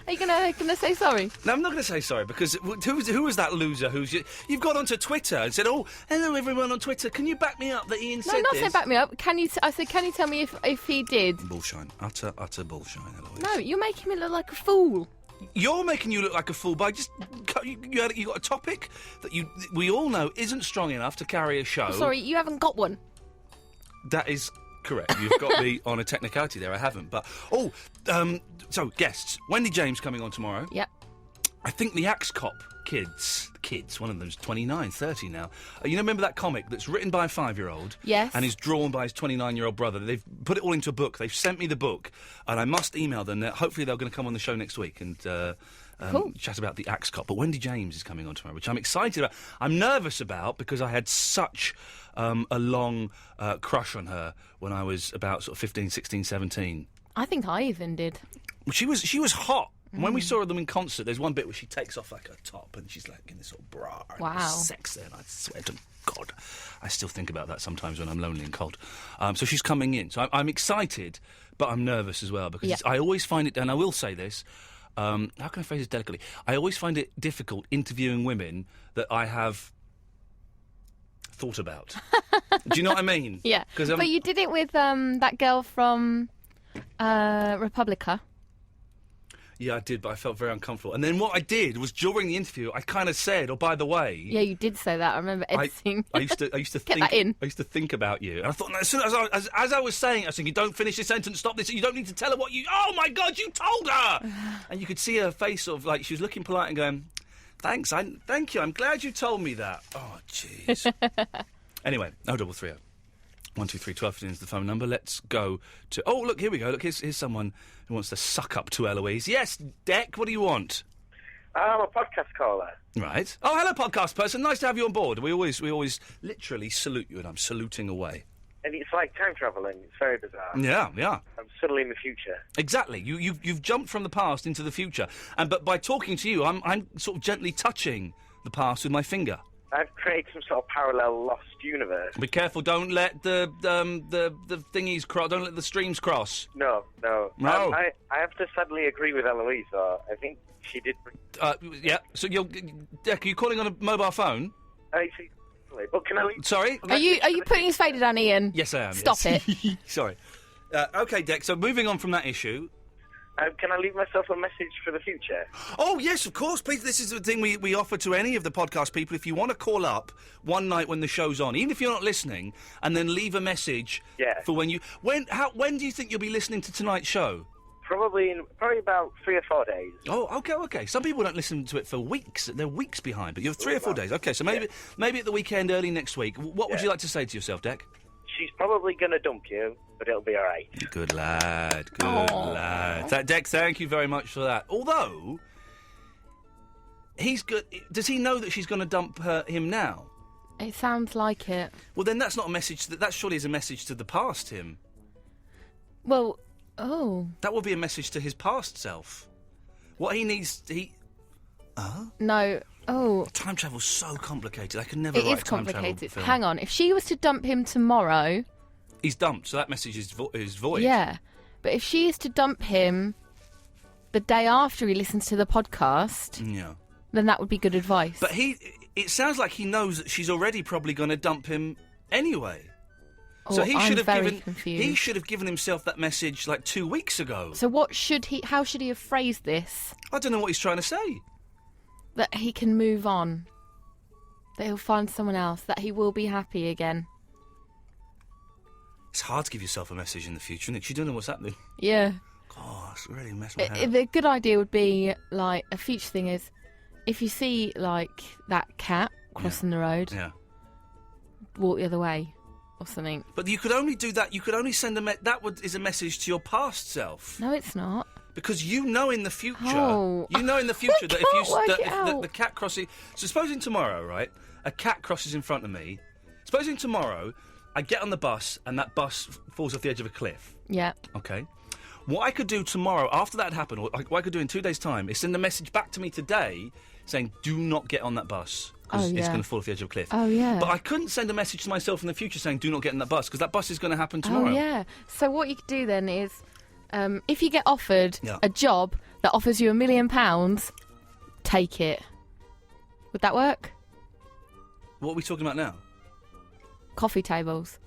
Are you gonna say sorry? No, I'm not going to say sorry, because who was that loser you've gone onto Twitter and said, oh, hello everyone on Twitter, can you back me up that Iain said No, not this? say back me up. I said, can you tell me if he did? Bullshine. Utter bullshine, Eloise. No, you're making me look like a fool. You're making you look like a fool by just... You got a topic that we all know isn't strong enough to carry a show. Sorry, you haven't got one. That is correct. You've got me on a technicality there. I haven't. But, so, guests. Wendy James coming on tomorrow. Yep. I think the Axe Cop kids, one of them's 29, 30 now. Remember that comic that's written by a 5-year-old? Yes. And is drawn by his 29-year-old brother? They've put it all into a book. They've sent me the book, and I must email them. Hopefully they're going to come on the show next week and cool. chat about the Axe Cop. But Wendy James is coming on tomorrow, which I'm excited about. I'm nervous about because I had such a long crush on her when I was about sort of 15, 16, 17. I think I even did. She was hot. When we saw them in concert, there's one bit where she takes off like her top and she's like in this sort of bra. And wow. there's sex there, and I swear to God, I still think about that sometimes when I'm lonely and cold. So she's coming in. So I'm excited, but I'm nervous as well because I always find it, and I will say this, how can I phrase this delicately? I always find it difficult interviewing women that I have thought about. Do you know what I mean? Yeah. But you did it with that girl from Republica. Yeah, I did, but I felt very uncomfortable. And then what I did was during the interview, I kind of said, "Oh, by the way." Yeah, you did say that. I remember editing. I used to Get think. that in. I used to think about you, and I thought, no, as soon as I was saying, I was thinking, "Don't finish this sentence. Stop this. You don't need to tell her what you." Oh my God, you told her! And you could see her face, sort of like she was looking polite and going, "Thanks, thank you. I'm glad you told me that." Oh, jeez. Anyway, 0330 123 12 is the phone number. Let's go to... Oh, look, here we go. Look, here's someone who wants to suck up to Eloise. Yes, Deck, what do you want? I'm a podcast caller. Right. Oh, hello, podcast person. Nice to have you on board. We always literally salute you, and I'm saluting away. And it's like time travelling. It's very bizarre. Yeah. I'm suddenly in the future. Exactly. You've jumped from the past into the future. But by talking to you, I'm sort of gently touching the past with my finger. I've created some sort of parallel lost universe. Be careful! Don't let the thingies cross. Don't let the streams cross. No. I have to sadly agree with Eloise. I think she did. Yeah. So Deck, are you calling on a mobile phone? But can I leave? Sorry. Are you putting his fader down, Iain? Yes, I am. Stop it. Sorry. Okay, Deck. So moving on from that issue. Can I leave myself a message for the future? Oh, yes, of course. Please, this is the thing we offer to any of the podcast people. If you want to call up one night when the show's on, even if you're not listening, and then leave a message for when you... When do you think you'll be listening to tonight's show? Probably about 3 or 4 days. Oh, okay. Some people don't listen to it for weeks. They're weeks behind, but you have 3 or 4 days. Okay, so maybe at the weekend, early next week. What would you like to say to yourself, Deck? She's probably going to dump you, but it'll be all right. Good lad. Deck, thank you very much for that. Although, he's good. Does he know that she's going to dump him now? It sounds like it. Well, then that's not a message. That surely is a message to the past him. Well, that would be a message to his past self. What he needs... No. Oh. Time travel's so complicated. I can never It write is a time complicated. travel film. Hang on. If she was to dump him tomorrow... He's dumped, so that message is void. Yeah. But if she is to dump him the day after he listens to the podcast... Yeah. Then that would be good advice. But it sounds like he knows that she's already probably going to dump him anyway. Oh, So he I'm should have very given confused. he should have given himself that message like 2 weeks ago. So how should he have phrased this? I don't know what he's trying to say. That he can move on. That he'll find someone else. That he will be happy again. It's hard to give yourself a message in the future, isn't it? You don't know what's happening. Yeah. God, it's really messed my head up. The good idea would be, like, a future thing is, if you see, like, that cat crossing the road, walk the other way, or something. But you could only do that. You could only send is a message to your past self. No, it's not. Because you know in the future, Oh. that if the cat crossing. So supposing tomorrow, right, a cat crosses in front of me. Supposing tomorrow, I get on the bus and that bus falls off the edge of a cliff. Yeah. Okay. What I could do tomorrow, after that happened, or what I could do in 2 days' time, is send a message back to me today saying, "Do not get on that bus because Oh, it's yeah. going to fall off the edge of a cliff. Oh, yeah. But I couldn't send a message to myself in the future saying, do not get in that bus, because that bus is going to happen tomorrow. Oh, yeah. So what you could do then is, if you get offered Yeah. a job that offers you £1 million, take it. Would that work? What are we talking about now? Coffee tables.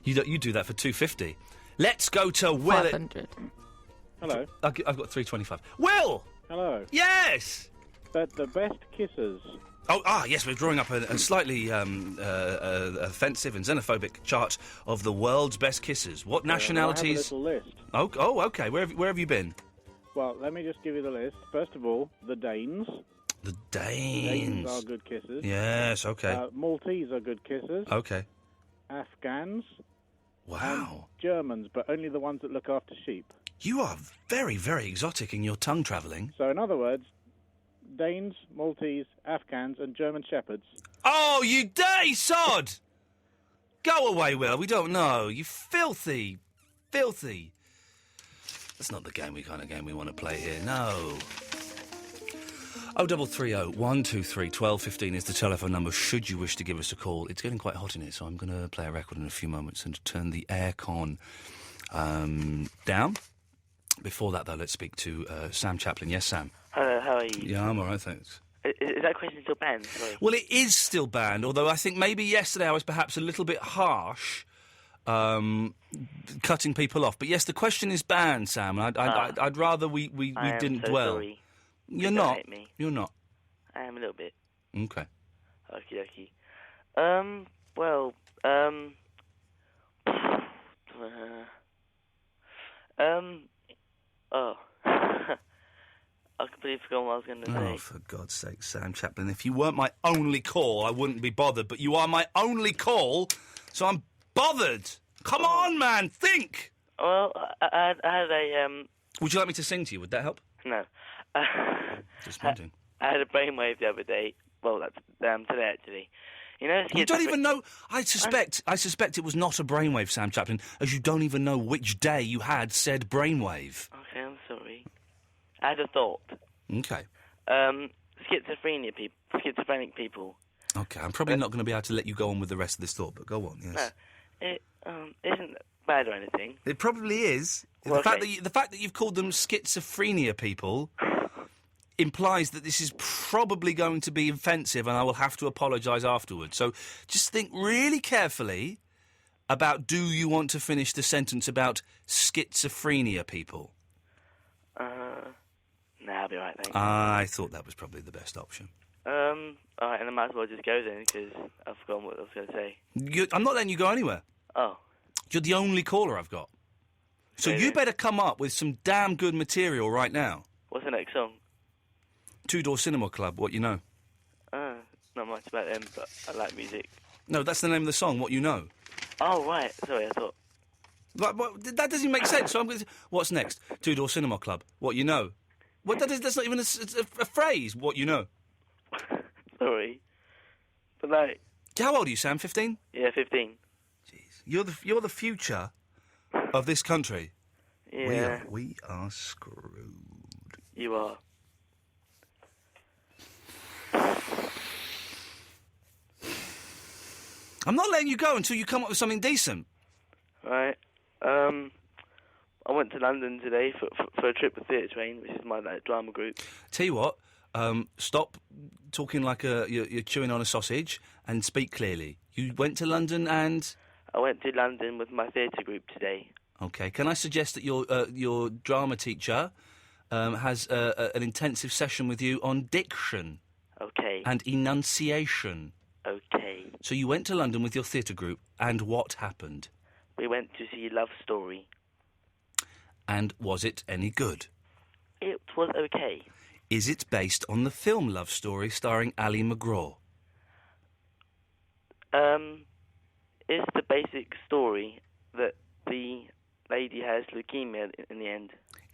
You do that for $250. Let's go to Will. 500. Hello. I've got $325. Will! Hello. Yes! The best kisses. Yes, we're drawing up a slightly offensive and xenophobic chart of the world's best kisses. What nationalities? I have a little list. Oh, okay. Where have you been? Well, let me just give you the list. First of all, the Danes. The Danes Danes. are good kisses. Yes, okay. Maltese are good kisses. Okay. Afghans. Wow. And Germans, but only the ones that look after sheep. You are very, very exotic in your tongue travelling. So, in other words, Danes, Maltese, Afghans, and German Shepherds. Oh, you dirty sod! Go away, Will. We don't know. You filthy. That's not the kind of game we want to play here. No. 0330 123 1215 is the telephone number should you wish to give us a call. It's getting quite hot in here, so I'm going to play a record in a few moments and turn the aircon down. Before that, though, let's speak to Sam Chaplin. Yes, Sam? Hello, how are you? Yeah, I'm all right, thanks. Is that question still banned? Sorry. Well, it is still banned, although I think maybe yesterday I was perhaps a little bit harsh cutting people off. But yes, the question is banned, Sam. I'd rather we didn't dwell. Sorry. You're Don't not. hate me. You're not. I am a little bit. Okay. Okie dokie. Oh. I completely forgot what I was going to say. Oh, for God's sake, Sam Chaplin. If you weren't my only call, I wouldn't be bothered. But you are my only call, so I'm bothered. Come on, man, think! Well, I had a, Would you like me to sing to you? Would that help? No. Just wondering. I had a brainwave the other day. Well, that's today, actually. You know, You don't even know. I suspect it was not a brainwave, Sam Chaplin, as you don't even know which day you had said brainwave. Okay, I'm sorry. I had a thought. Okay. Schizophrenic people. Okay, I'm probably not going to be able to let you go on with the rest of this thought, but go on, yes. No, it isn't bad or anything. It probably is. Well, The fact that you've called them schizophrenia people implies that this is probably going to be offensive and I will have to apologise afterwards. So just think really carefully about do you want to finish the sentence about schizophrenia people? No, I'll be right, thanks. I thought that was probably the best option. Alright, and I might as well just go then, because I've forgotten what I was going to say. I'm not letting you go anywhere. Oh. You're the only caller I've got. So Really? you better come up with some damn good material right now. What's the next song? Two Door Cinema Club, What You Know. Not much about them, but I like music. No, that's the name of the song, What You Know. Oh, right. Sorry, I thought... But that doesn't make sense. So what's next? Two Door Cinema Club, What You Know. Well, that's not even a phrase, What You Know. Sorry. But, like... How old are you, Sam? 15? Yeah, 15. You're the future of this country. Yeah. We are screwed. You are. I'm not letting you go until you come up with something decent. Right. I went to London today for a trip with Theatre Train, which is my drama group. Tell you what, stop talking like you're chewing on a sausage and speak clearly. You went to London and... I went to London with my theatre group today. Okay. Can I suggest that your drama teacher has an intensive session with you on diction? Okay. And enunciation. Okay. So you went to London with your theatre group, and what happened? We went to see Love Story. And was it any good? It was okay. Is it based on the film Love Story starring Ali McGraw? It's the basic story that the lady has leukemia in the end.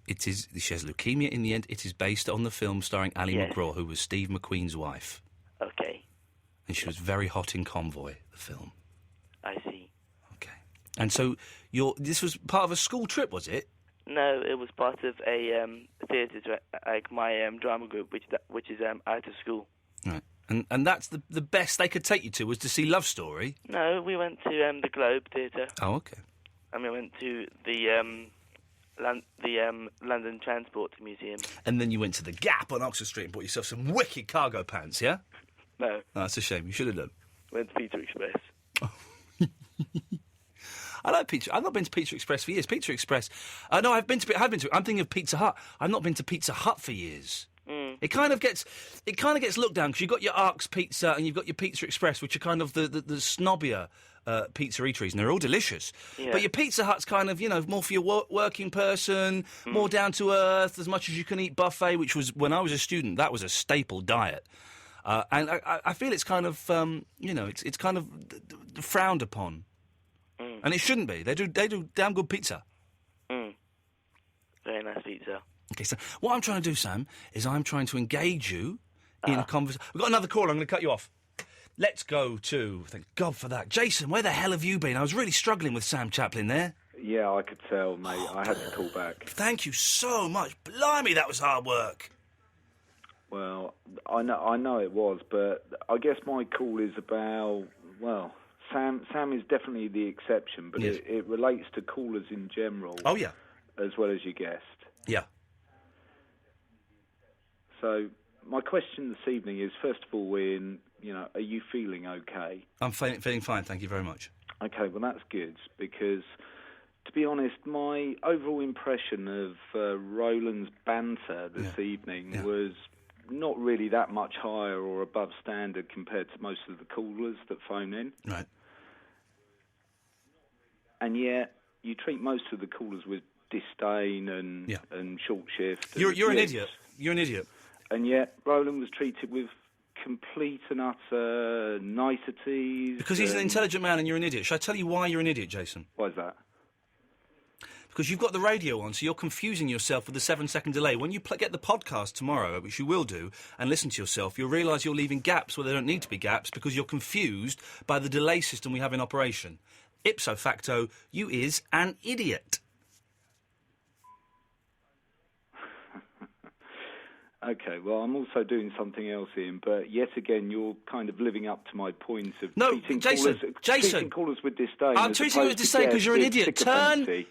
It is. She has leukemia in the end. It is based on the film starring Ali Yes. McGraw, who was Steve McQueen's wife. Okay. And she was very hot in Convoy, the film. I see. Okay. And so this was part of a school trip, was it? No, it was part of a theatre, like my drama group, which is out of school. Right. And that's the best they could take you to was to see Love Story? No, we went to the Globe Theatre. Oh, OK. And we went to the London Transport Museum. And then you went to the Gap on Oxford Street and bought yourself some wicked cargo pants, yeah? No. Oh, that's a shame. You should have done. Went to Pizza Express. I like Pizza. I've not been to Pizza Express for years. Pizza Express. No, I've been to. I'm thinking of Pizza Hut. I've not been to Pizza Hut for years. It kind of gets looked down because you've got your Arcs Pizza and you've got your Pizza Express, which are kind of the snobbier pizza eateries, and they're all delicious. Yeah. But your Pizza Hut's kind of, more for your working person, more down to earth, as much as you can eat buffet, which was, when I was a student, that was a staple diet. And I feel it's kind of, it's kind of frowned upon. And it shouldn't be. They do damn good pizza. Very nice pizza. Okay, so what I'm trying to do, Sam, is I'm trying to engage you in a conversation. We've got another caller. I'm going to cut you off. Let's go to, thank God for that. Jason, where the hell have you been? I was really struggling with Sam Chaplin there. Yeah, I could tell, mate. I had to call back. Thank you so much. Blimey, that was hard work. Well, I know it was, but I guess my call is about, well, Sam is definitely the exception, but yes. it relates to callers in general. Oh, yeah. As well as your guest. Yeah. So, my question this evening is, first of all, Iain, are you feeling okay? I'm feeling fine, thank you very much. Okay, well, that's good, because, to be honest, my overall impression of Roland's banter this evening was not really that much higher or above standard compared to most of the callers that phone in. Right. And yet, you treat most of the callers with disdain and short shift. You're an idiot. You're an idiot. And yet, Roland was treated with complete and utter niceties. Because he's an intelligent man and you're an idiot. Shall I tell you why you're an idiot, Jason? Why is that? Because you've got the radio on, so you're confusing yourself with the 7-second delay. When you get the podcast tomorrow, which you will do, and listen to yourself, you'll realise you're leaving gaps where there don't need to be gaps because you're confused by the delay system we have in operation. Ipso facto, you is an idiot. Okay, well, I'm also doing something else, Iain, but yet again, you're kind of living up to my point of treating callers with disdain. I'm treating you with disdain because you're an idiot.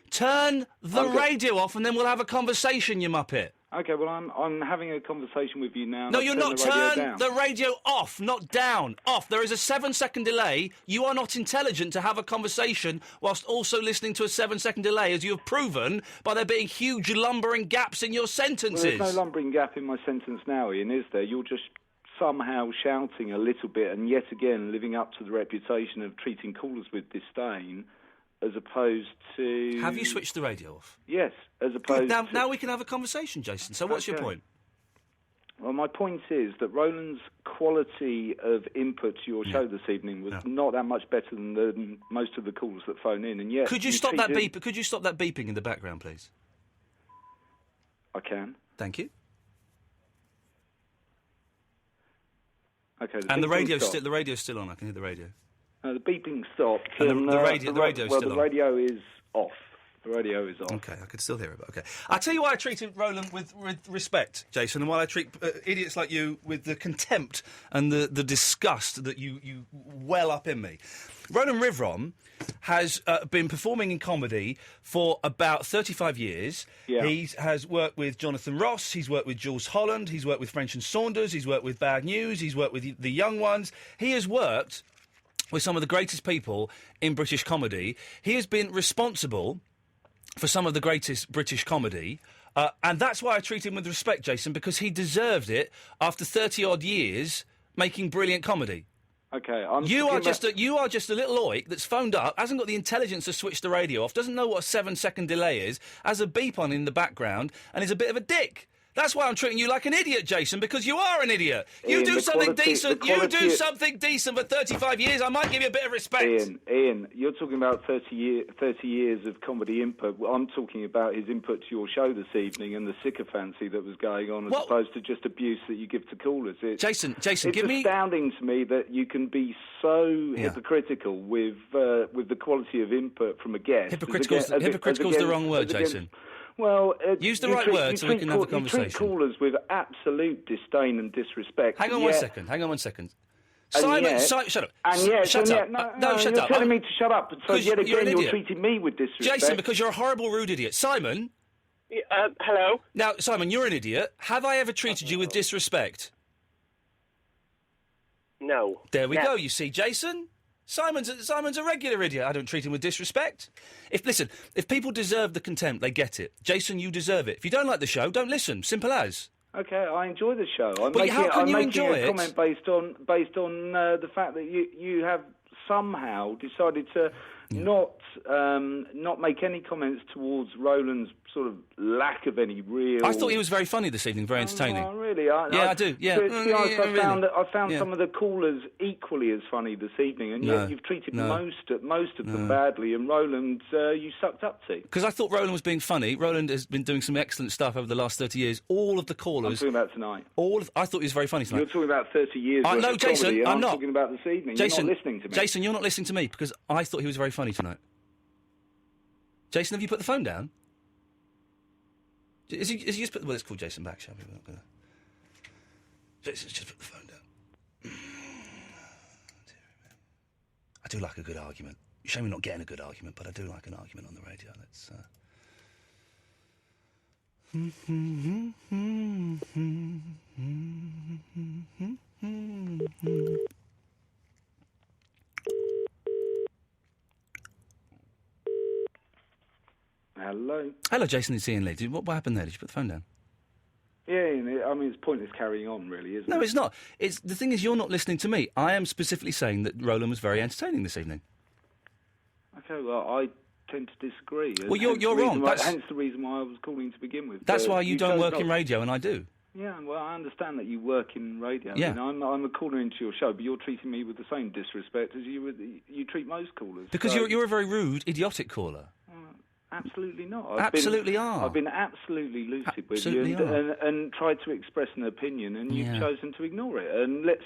Turn the radio off and then we'll have a conversation, you muppet. Okay, well, I'm having a conversation with you now. No, you're not. Turn the radio off, not down. Off. There is a 7-second delay. You are not intelligent to have a conversation whilst also listening to a 7-second delay, as you have proven by there being huge lumbering gaps in your sentences. Well, there's no lumbering gap in my sentence now, Iain, is there? You're just somehow shouting a little bit and yet again living up to the reputation of treating callers with disdain, as opposed to... Have you switched the radio off? Yes, as opposed to... Now we can have a conversation, Jason. So what's your point? Well, my point is that Roland's quality of input to your show this evening was not that much better than most of the callers that phone in, and yet... Could you stop that beep? Could you stop that beeping in the background, please? I can. Thank you. Okay. And the radio's still on. I can hear the radio. The beeping stopped. And the radio's still on. The radio is off. The radio is off. Okay, I could still hear it, but okay. I'll tell you why I treated Roland with respect, Jason, and why I treat idiots like you with the contempt and the disgust that you well up in me. Roland Rivron has been performing in comedy for about 35 years. Yeah. He has worked with Jonathan Ross, he's worked with Jules Holland, he's worked with French and Saunders, he's worked with Bad News, he's worked with the Young Ones. He has worked with some of the greatest people in British comedy. He has been responsible for some of the greatest British comedy, and that's why I treat him with respect, Jason, because he deserved it after 30-odd years making brilliant comedy. Okay, you are just a little oik that's phoned up, hasn't got the intelligence to switch the radio off, doesn't know what a 7-second delay is, has a beep on in the background, and is a bit of a dick. That's why I'm treating you like an idiot, Jason, because you are an idiot. You do something decent. You do something decent for 35 years. I might give you a bit of respect. Iain, you're talking about 30 years of comedy input. Well, I'm talking about his input to your show this evening and the sycophancy that was going on, as opposed to just abuse that you give to callers. Jason, it's astounding to me that you can be so hypocritical with the quality of input from a guest. Hypocritical is the wrong word, Jason. Well, use the right word so we can have a conversation. You treat callers with absolute disdain and disrespect. Hang on 1 second. And Simon, yet, shut up. And yet, shut up. No, shut you're up. telling me to shut up. So yet you're again, you're treating me with disrespect. Jason, because you're a horrible, rude idiot. Simon. Hello. Now, Simon, you're an idiot. Have I ever treated you with disrespect? No. There we go. You see, Jason. Simon's a regular idiot. I don't treat him with disrespect. If people deserve the contempt, they get it. Jason, you deserve it. If you don't like the show, don't listen. Simple as. Okay, I enjoy the show. I'm you making enjoy a comment based on the fact that you have somehow decided to not make any comments towards Roland's sort of lack of any real. I thought he was very funny this evening, very entertaining. Oh, really? I do. Yeah. To be honest, I found some of the callers equally as funny this evening, and yet you've treated most of them badly. And Roland, you sucked up to. Because I thought Roland was being funny. Roland has been doing some excellent stuff over the last 30 years. All of the callers. I'm talking about tonight. I thought he was very funny tonight. You're talking about 30 years. No, Jason, comedy, I'm not. Talking about this evening. Jason, you're not listening to me. Jason, you're not listening to me because I thought he was very funny tonight. Jason, have you put the phone down? Is he just put... Well, let's call Jason back, shall we? We're not gonna... Jason's just put the phone down. I do like a good argument. Shame we're not getting a good argument, but I do like an argument on the radio. Let's... Hello. Hello, Jason. It's Iain Lee. What happened there? Did you put the phone down? Yeah, I mean, it's pointless carrying on, really, isn't it? No, it's not. The thing is, you're not listening to me. I am specifically saying that Roland was very entertaining this evening. Okay, well, I tend to disagree. Well, you're wrong. Hence the reason why I was calling to begin with. That's why you don't work in radio, and I do. Yeah, well, I understand that you work in radio. Yeah. I mean, I'm a caller into your show, but you're treating me with the same disrespect as you treat most callers. Because you're a very rude, idiotic caller. Absolutely not. I've been absolutely lucid with you and tried to express an opinion, and you've chosen to ignore it. And let's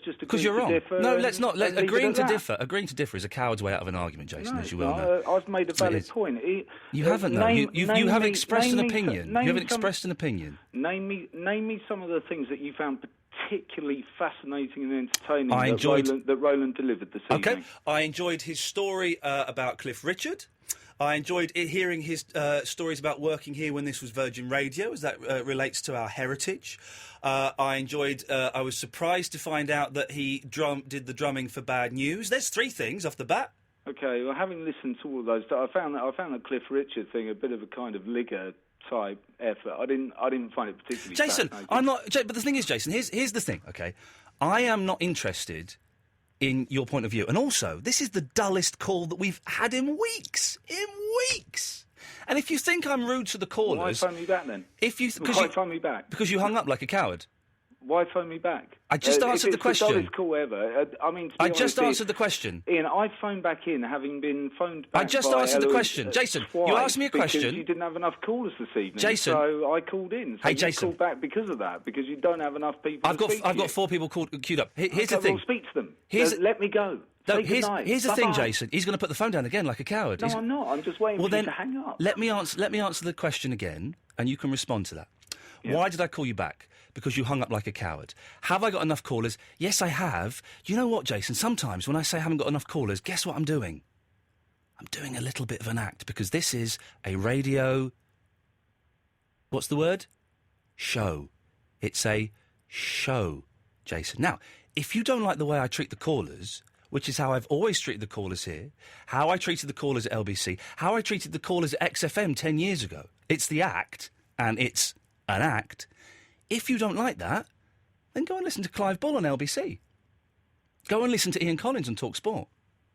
just agree because you're wrong. Differ. No, let's not. Agreeing to differ is a coward's way out of an argument, Jason, no, as you well know. I've made a valid point. You haven't, though. You have expressed an opinion. You haven't expressed an opinion. Name me some of the things that you found particularly fascinating and entertaining that Roland delivered this evening. Okay, I enjoyed his story about Cliff Richard. I enjoyed hearing his stories about working here when this was Virgin Radio, as that relates to our heritage. I was surprised to find out that he did the drumming for Bad News. There's 3 things off the bat. Okay, well, having listened to all of those, I found the Cliff Richard thing a bit of a kind of Ligger type effort. I didn't find it particularly Jason, fascinating. I'm not. But the thing is, Jason, here's the thing. Okay, I am not interested in your point of view. And also, this is the dullest call that we've had in weeks. And if you think I'm rude to the callers... Why phone me back, then? Why phone me back? Because you hung up like a coward. Why phone me back? I just answered the question. It's the dullest call ever. I just answered the question. Iain, I phoned back in, having been phoned back I just answered the question. Jason, you asked me a question. Because you didn't have enough callers this evening. Jason. So I called in. So hey, Jason. You called back because of that, because you don't have enough people to speak to I've got 4 people queued up. Here's the thing. Well, speak to them. Let me go. No, here's the thing, Jason. He's going to put the phone down again like a coward. No, I'm not. I'm just waiting for you to hang up. Let me answer the question again, and you can respond to that. Yeah. Why did I call you back? Because you hung up like a coward. Have I got enough callers? Yes, I have. You know what, Jason? Sometimes when I say I haven't got enough callers, guess what I'm doing? I'm doing a little bit of an act, because this is a radio... What's the word? Show. It's a show, Jason. Now, if you don't like the way I treat the callers, which is how I've always treated the callers here, how I treated the callers at LBC, how I treated the callers at XFM 10 years ago, it's the act, and it's an act. If you don't like that, then go and listen to Clive Bull on LBC. Go and listen to Ian Collins on Talk Sport.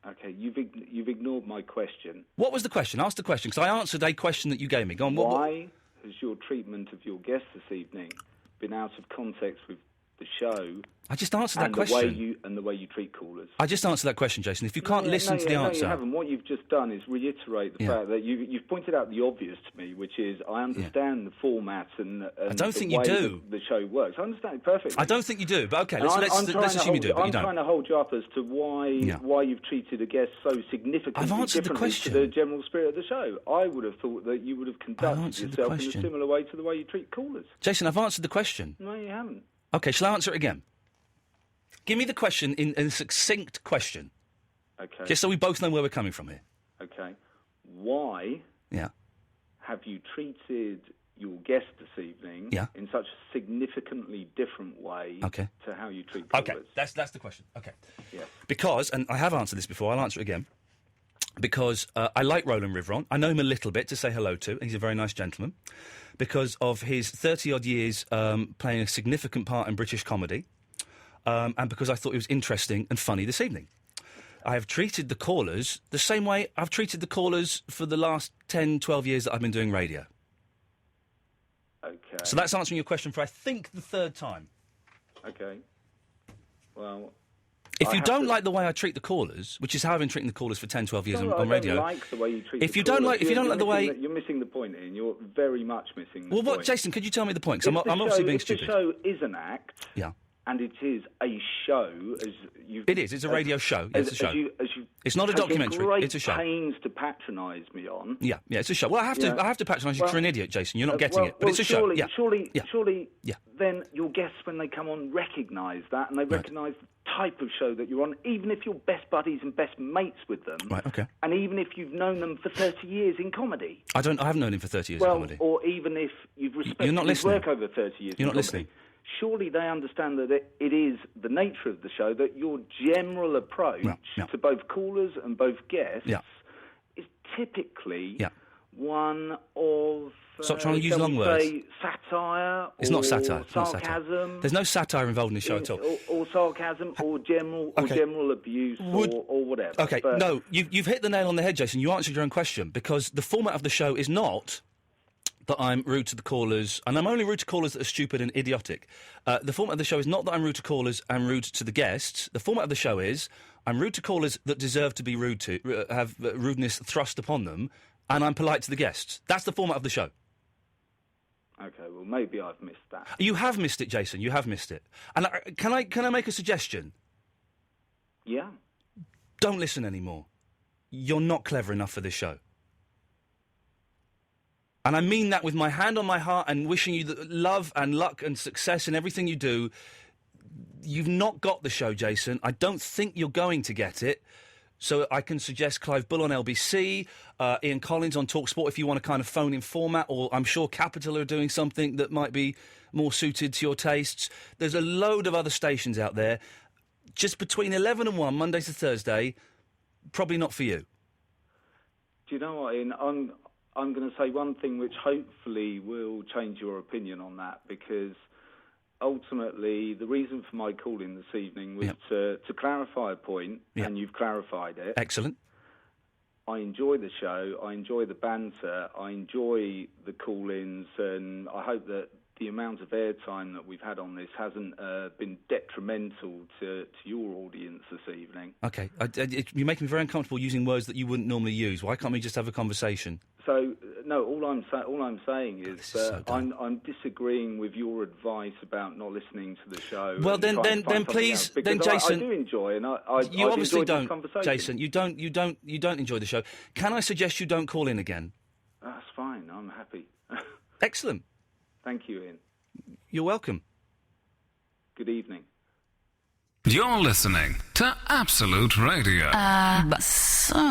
OK, you've ignored my question. What was the question? Ask the question, because I answered a question that you gave me. Go on. Why has your treatment of your guest this evening been out of context with the show. I just answered that and question. The way you treat callers. I just answered that question, Jason. If you can't listen to the answer... No, you haven't. What you've just done is reiterate the fact that you've pointed out the obvious to me, which is I understand the format and I don't think the you way do. The show works. I understand it perfectly. I don't think you do, but OK, let's assume you do, but you don't. I'm trying to hold you up as to why you've treated a guest so significantly I've answered the differently question. to the general spirit of the show. I would have thought that you would have conducted yourself in a similar way to the way you treat callers. Jason, I've answered the question. No, you haven't. OK, shall I answer it again? Give me the question in a succinct question. Okay. Just so we both know where we're coming from here. Okay. Why have you treated your guest this evening in such a significantly different way to how you treat callers? OK, that's the question. OK. Yes. Because, and I have answered this before, I'll answer it again, because I like Roland Rivron. I know him a little bit to say hello to, and he's a very nice gentleman. Because of his 30-odd years playing a significant part in British comedy. And because I thought it was interesting and funny this evening. I have treated the callers the same way I've treated the callers for the last 10, 12 years that I've been doing radio. Okay. So that's answering your question for, I think, the third time. Okay. Well... If you don't like the way I treat the callers, which is how I've been treating the callers for 10, 12 years on radio... I don't like the way you treat if the you callers. don't like, if you don't like the way... You're missing the point, Ian. You're very much missing the point. Well, Jason, could you tell me the point? Because I'm obviously being stupid. If the show is an act... Yeah. And it is a show, as you've... It is. It's a radio show. It's a show. It's not a documentary. It's a show. Pains to patronise me on. Yeah, it's a show. Well, I have to patronise you for an idiot, Jason. You're not getting it, but it's a show. Surely, then your guests, when they come on, recognise that, and they recognise the type of show that you're on, even if you're best buddies and best mates with them. Right, OK. And even if you've known them for 30 years in comedy. I haven't known him for 30 years in comedy. Or even if you've respected his work over 30 years You're in not comedy. listening. Surely they understand that it is the nature of the show that your general approach to both callers and both guests is typically one of... Stop trying to use long words. Satire. It's not satire. Sarcasm. There's no satire involved in the show at all. Or sarcasm, or general abuse, or whatever. Okay, no, you've hit the nail on the head, Jason. You answered your own question, because the format of the show is not that I'm rude to the callers, and I'm only rude to callers that are stupid and idiotic. The format of the show is not that I'm rude to callers and rude to the guests. The format of the show is I'm rude to callers that deserve to be rude to, have rudeness thrust upon them, and I'm polite to the guests. That's the format of the show. Okay, well, maybe I've missed that. You have missed it, Jason. You have missed it. And can I make a suggestion? Yeah. Don't listen anymore. You're not clever enough for this show. And I mean that with my hand on my heart and wishing you love and luck and success in everything you do. You've not got the show, Jason. I don't think you're going to get it. So I can suggest Clive Bull on LBC, Ian Collins on TalkSport if you want a kind of phone-in format, or I'm sure Capital are doing something that might be more suited to your tastes. There's a load of other stations out there. Just between 11 and 1, Monday to Thursday, probably not for you. Do you know what, Ian? I'm going to say one thing which hopefully will change your opinion on that, because ultimately the reason for my calling this evening was to clarify a point, and you've clarified it. Excellent. I enjoy the show, I enjoy the banter, I enjoy the call-ins, and I hope that the amount of airtime that we've had on this hasn't been detrimental to your audience this evening. OK. You're making me very uncomfortable using words that you wouldn't normally use. Why can't we just have a conversation? So, no, all I'm saying is that I'm disagreeing with your advice about not listening to the show. Well, then please, then Jason, I do enjoy, and you obviously don't, Jason. You don't enjoy the show. Can I suggest you don't call in again? That's fine. I'm happy. Excellent. Thank you, Ian. You're welcome. Good evening. You're listening to Absolute Radio. Absolute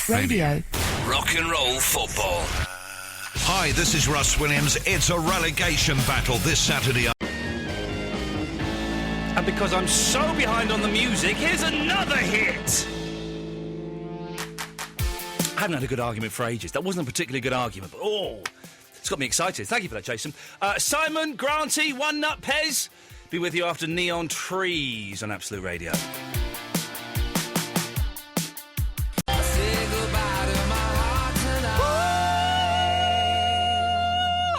Radio. Rock and roll football. Hi, this is Russ Williams. It's a relegation battle this Saturday. And because I'm so behind on the music, here's another hit. I haven't had a good argument for ages. That wasn't a particularly good argument, but it's got me excited. Thank you for that, Jason. Simon, Granty, One Nut Pez. Be with you after Neon Trees on Absolute Radio.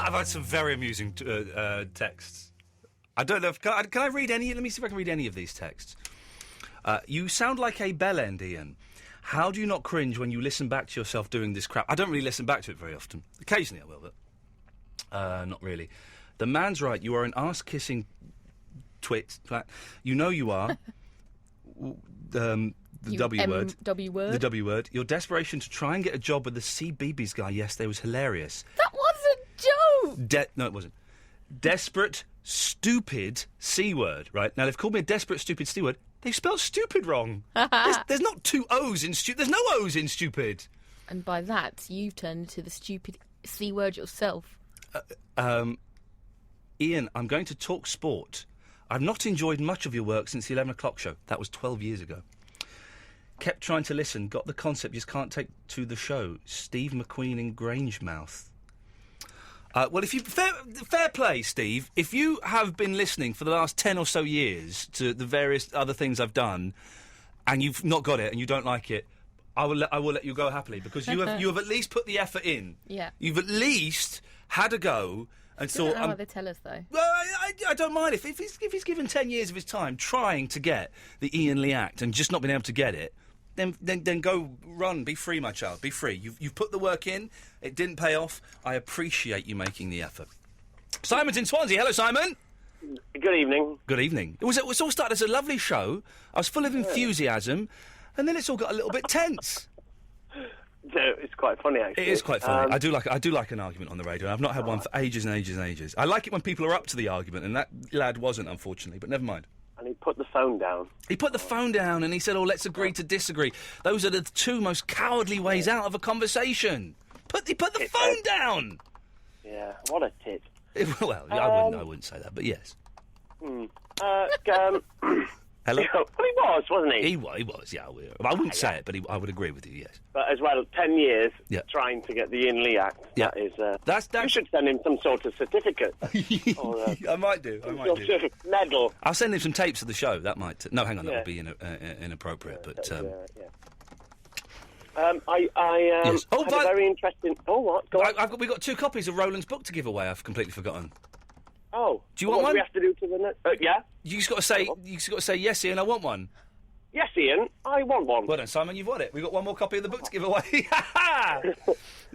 I've had some very amusing texts I don't know if... Can I read any... Let me see if I can read any of these texts. You sound like a bell end, Ian. How do you not cringe when you listen back to yourself doing this crap? I don't really listen back to it very often. Occasionally I will, but not really. The man's right. You are an arse-kissing twit. You know you are. The W word. W word. The W word. Your desperation to try and get a job with the CBeebies guy yesterday was hilarious. That was a joke! No, it wasn't. Desperate, stupid C word, right? Now, they've called me a desperate, stupid C word. They've spelled stupid wrong. There's not two O's in stupid. There's no O's in stupid. And by that, you've turned into the stupid C word yourself. Ian, I'm going to talk sport. I've not enjoyed much of your work since the 11 o'clock show. That was 12 years ago. Kept trying to listen, got the concept, just can't take to the show. Steve McQueen in Grangemouth. Well, if you fair play, Steve. If you have been listening for the last 10 or so years to the various other things I've done, and you've not got it and you don't like it, I will let you go happily because you have at least put the effort in. Yeah. You've at least had a go and Still thought. don't know what they tell us though. Well, I don't mind if he's given 10 years of his time trying to get the Iain Lee Act and just not been able to get it. Then go run. Be free, my child. Be free. You've put the work in. It didn't pay off. I appreciate you making the effort. Simon's in Swansea. Hello, Simon. Good evening. Good evening. It was all started as a lovely show. I was full of enthusiasm, and then it's all got a little bit tense. It's quite funny, actually. It is quite funny. I do like an argument on the radio. I've not had one for ages and ages and ages. I like it when people are up to the argument, and that lad wasn't, unfortunately. But never mind. And he put the phone down. He put the phone down and he said, let's agree to disagree. Those are the two most cowardly ways out of a conversation. He put the phone down! Yeah, what a tit. Well, I wouldn't say that, but yes. Hello? Well, he was, wasn't he? He was, yeah. I wouldn't say it, but I would agree with you, yes. But as well, 10 years trying to get the Iain Lee Act. Yeah. That is... You should send him some sort of certificate. Or, I might do. Medal. I'll send him some tapes of the show. That might... No, hang on, that would be inappropriate, but... Yes. Oh, had a very interesting... Oh, what? Go on. We've got 2 copies of Roland's book to give away. I've completely forgotten. Oh. Do you want one? What do we have to do to the next... yeah? You just got to say, yes, Ian, I want one. Yes, Ian, I want one. Well done, Simon, you've won it. We've got one more copy of the book to give away.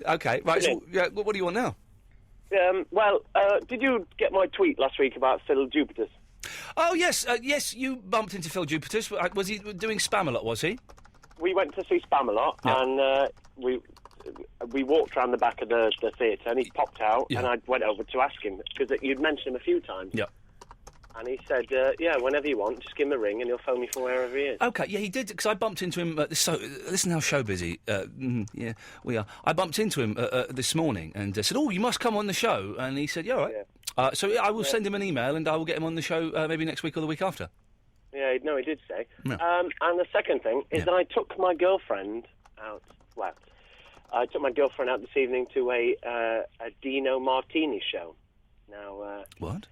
OK, right, so, what do you want now? Did you get my tweet last week about Phil Jupiters? Oh, yes, you bumped into Phil Jupiters. Was he doing Spam a lot, was he? We went to see Spam a lot, and we walked around the back of the theatre, and he popped out, and I went over to ask him, because you'd mentioned him a few times. Yeah. And he said, whenever you want, just give him a ring and he'll phone me from wherever he is. OK, yeah, he did, because I bumped into him... listen how show busy. Yeah, we are. I bumped into him this morning and said, you must come on the show. And he said, yeah, all right. Yeah. So I will send him an email and I will get him on the show maybe next week or the week after. Yeah, no, he did say. Yeah. And the second thing is that I took my girlfriend out... Well, I took my girlfriend out this evening to a Dino Martini show. Now... what?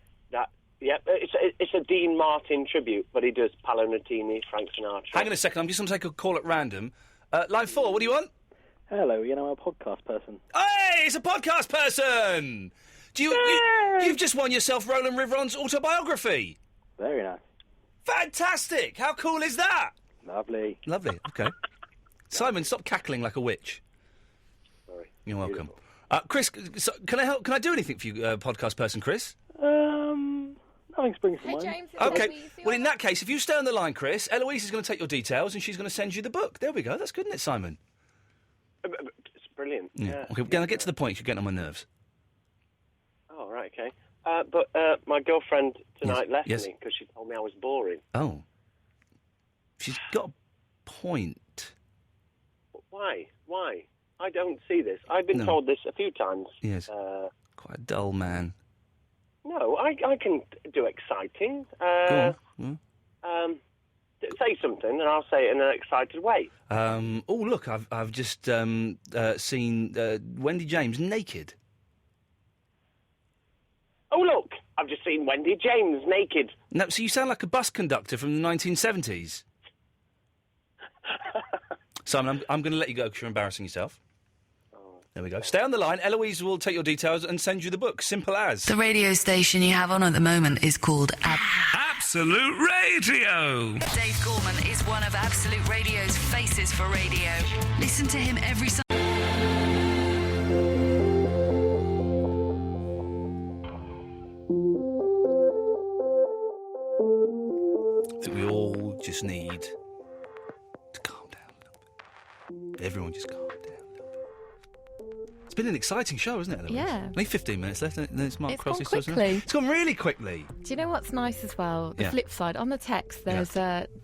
Yeah, it's a Dean Martin tribute, but he does Paolo Nutini, Frank Sinatra. Hang on a second, I'm just going to take a call at random. Line 4, what do you want? Hello, I'm a podcast person. Hey, it's a podcast person! You've just won yourself Roland Riveron's autobiography. Very nice. Fantastic! How cool is that? Lovely. Lovely, OK. Simon, stop cackling like a witch. Sorry. You're welcome. Chris, can I help? Can I do anything for you, podcast person, Chris? Nothing springs to mind. James, OK. Well, in that case, if you stay on the line, Chris, Eloise is going to take your details and she's going to send you the book. There we go. That's good, isn't it, Simon? It's brilliant. Yeah. OK, can I get to the point? You're getting on my nerves. Oh, right, OK. But my girlfriend tonight left Yes. me because she told me I was boring. Oh. She's got a point. Why? I don't see this. I've been told this a few times. Yes. Quite a dull man. No, I can do exciting. Go on. Say something, and I'll say it in an excited way. Look, I've just seen Wendy James naked. Oh, look, I've just seen Wendy James naked. No, so you sound like a bus conductor from the 1970s. Simon, I'm going to let you go because you're embarrassing yourself. There we go. Stay on the line. Eloise will take your details and send you the book. Simple as. The radio station you have on at the moment is called Absolute Radio. Dave Gorman is one of Absolute Radio's faces for radio. Listen to him every Sunday. I think we all just need to calm down a little bit. Everyone just calm down a little bit. It's been an exciting show, hasn't it, Eloise? Yeah. Only 15 minutes left, and then it's Mark It's Cross's gone quickly. It's gone really quickly. Do you know what's nice as well? The Yeah. flip side, on the text, there's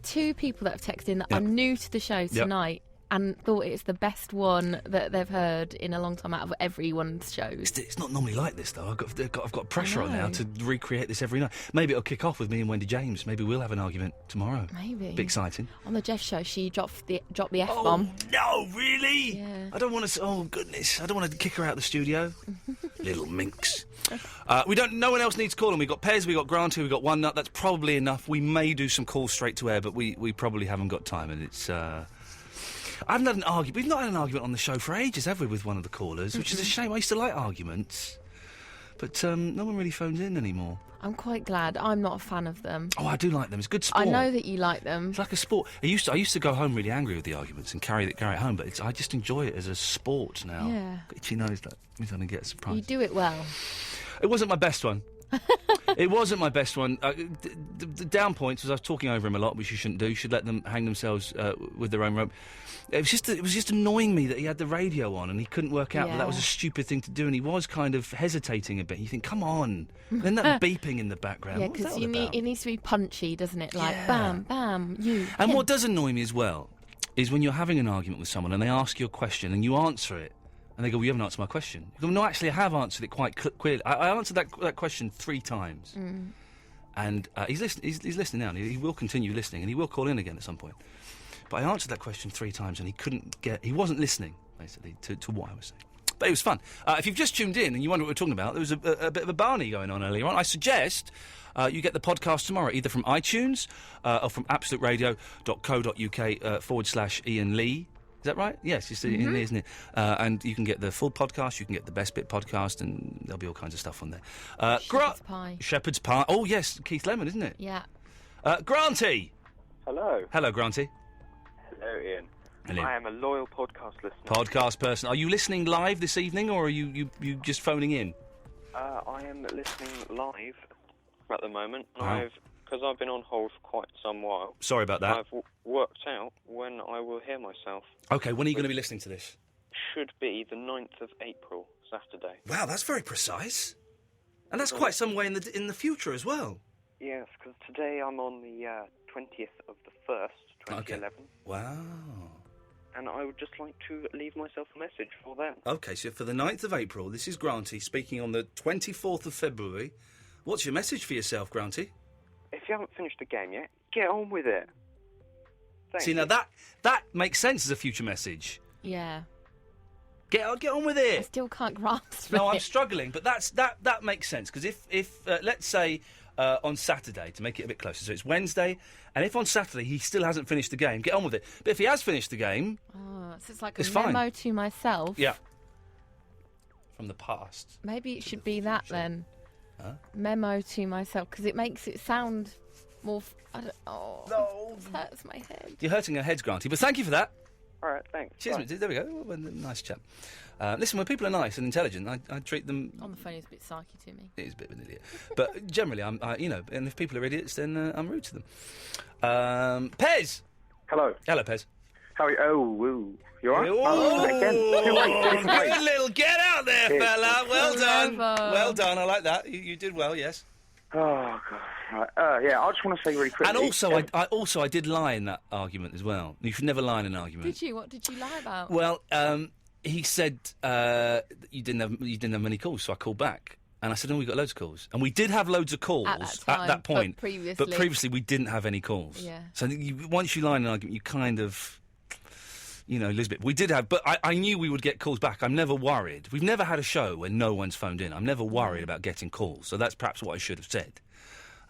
two people that have texted in that Yep. are new to the show Yep. tonight and thought it's the best one that they've heard in a long time out of everyone's shows. It's not normally like this, though. I've got pressure on I now know. to recreate this every night. Maybe it'll kick off with me and Wendy James. Maybe we'll have an argument tomorrow. Maybe. Be exciting. On the Jeff show, she dropped the F-bomb. Oh, no, really? Yeah. I don't want to... Oh, goodness. I don't want to kick her out of the studio. Little minx. No one else needs calling. We've got Pez, we've got Granty, we've got One Nut. That's probably enough. We may do some calls straight to air, but we probably haven't got time, and it's... I haven't had an argument. We've not had an argument on the show for ages, have we, with one of the callers? Which is a shame. I used to like arguments. But no one really phones in anymore. I'm quite glad. I'm not a fan of them. Oh, I do like them. It's good sport. I know that you like them. It's like a sport. I used to go home really angry with the arguments and carry it home, but I just enjoy it as a sport now. Yeah. Itchy nose, that he's going to get surprised. You do it well. It wasn't my best one. It wasn't my best one. The down points was I was talking over him a lot, which you shouldn't do. You should let them hang themselves with their own rope. It was just annoying me that he had the radio on and he couldn't work out that that was a stupid thing to do, and he was kind of hesitating a bit. You think, come on. Then that beeping in the background. Yeah, What was that because all about? it needs to be punchy, doesn't it? Like, Yeah. bam, bam, you. And him. what does annoy me as well is when you're having an argument with someone and they ask you a question and you answer it, and they go, well, you haven't answered my question. You go, no, actually, I have answered it quite clearly. I answered that question 3 times. Mm. And he's listening now, and he will continue listening, and he will call in again at some point. But I answered that question 3 times, and he wasn't listening, basically, to what I was saying. But it was fun. If you've just tuned in and you wonder what we're talking about, there was a bit of a Barney going on earlier on. I suggest you get the podcast tomorrow, either from iTunes or from absoluteradio.co.uk/Iain Lee. Is that right? Yes, it's Iain Lee, isn't it? And you can get the full podcast, you can get the Best Bit podcast, and there'll be all kinds of stuff on there. Shepherd's Pie. Shepherd's Pie. Oh, yes, Keith Lemon, isn't it? Yeah. Granty! Hello. Hello, Granty. Hello, Ian. Hello. I am a loyal podcast listener. Podcast person. Are you listening live this evening, or are you just phoning in? I am listening live at the moment. Wow. Because I've been on hold for quite some while. Sorry about that. I've worked out when I will hear myself. OK, when are you going to be listening to this? Should be the 9th of April, Saturday. Wow, that's very precise. And that's quite some way in the future as well. Yes, because today I'm on the 20th of the 1st, 2011. Okay. Wow. And I would just like to leave myself a message for that. OK, so for the 9th of April, this is Granty speaking on the 24th of February. What's your message for yourself, Granty? If you haven't finished the game yet, get on with it. Thank See, you. now that makes sense as a future message. Yeah. Get on with I it. still can't grasp No, it. I'm struggling, but that makes sense, because if let's say on Saturday, to make it a bit closer, so it's Wednesday, and if on Saturday he still hasn't finished the game, get on with it. But if he has finished the game, Oh, so it's like It's a fine. memo to myself. yeah, from the past. Maybe it should be that then. Huh? Memo to myself, because it makes it sound more. No, it hurts my head. You're hurting her heads, Granty, but thank you for that. All right, thanks. Cheers, Bye. mate. There we go. Well, nice chap. Listen, when people are nice and intelligent, I treat them. On the phone, he's a bit psyche to me. It is a bit of an idiot, but generally, and if people are idiots, then I'm rude to them. Pez. Hello. Hello, Pez. How are you? Oh, woo. You alright? Oh, again. Too late. good little get out there, It's fella. Well done. clever. Well done. I like that. You did well. Yes. Oh, God. Right. Yeah, I just want to say really quickly. And also, I did lie in that argument as well. You should never lie in an argument. Did you? What did you lie about? Well, he said you didn't have many calls, so I called back. And I said, we got loads of calls. And we did have loads of calls At that time, that point. but previously we didn't have any calls. Yeah. So once you lie in an argument, you kind of, lose a bit. We did have, but I knew we would get calls back. I'm never worried. We've never had a show where no one's phoned in. I'm never worried about getting calls. So that's perhaps what I should have said.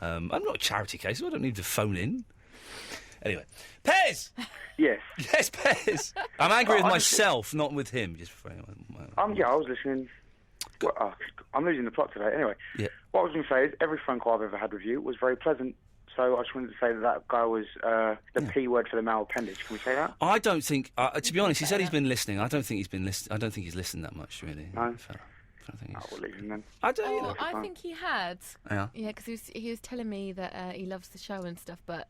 I'm not a charity case, so I don't need to phone in. Anyway, Pez. Yes. Yes, Pez. I'm angry with myself, not with him. Just for anyone. Yeah, I was listening. Well, I'm losing the plot today. Anyway, what I was going to say is every phone call I've ever had with you was very pleasant. So I just wanted to say that guy was the P word for the male appendage. Can we say that? I don't think. To be honest, he said he's been listening. I don't think he's been listening. I don't think he's listened that much, really. No. I think we'll leave him then. I don't. Oh, I think he had. Yeah. Yeah, because he was telling me that he loves the show and stuff, but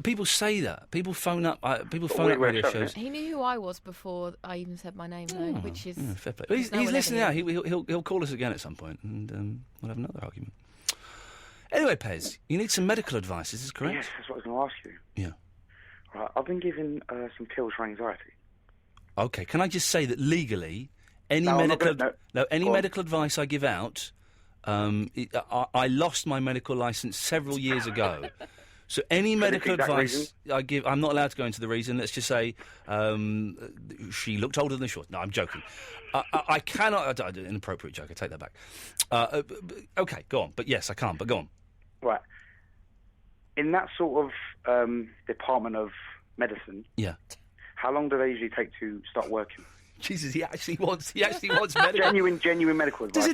people say that. People phone up. People phone up radio shows. He knew who I was before I even said my name, though, which is. Fair play. He's listening now. He'll call us again at some point, and we'll have another argument. Anyway, Pez, you need some medical advice. Is this correct? Yes, that's what I was going to ask you. Yeah. Right, I've been given some pills for anxiety. Okay, can I just say that legally, any medical advice I give out, I lost my medical licence several years ago. So any medical advice I give, I'm not allowed to go into the reason. Let's just say she looked older than she was. No, I'm joking. I cannot. I did an inappropriate joke. I take that back. Okay, go on. But yes, I can't. But go on. Right. In that sort of department of medicine, how long do they usually take to start working? Jesus, he actually wants medical. Genuine medical advice. Does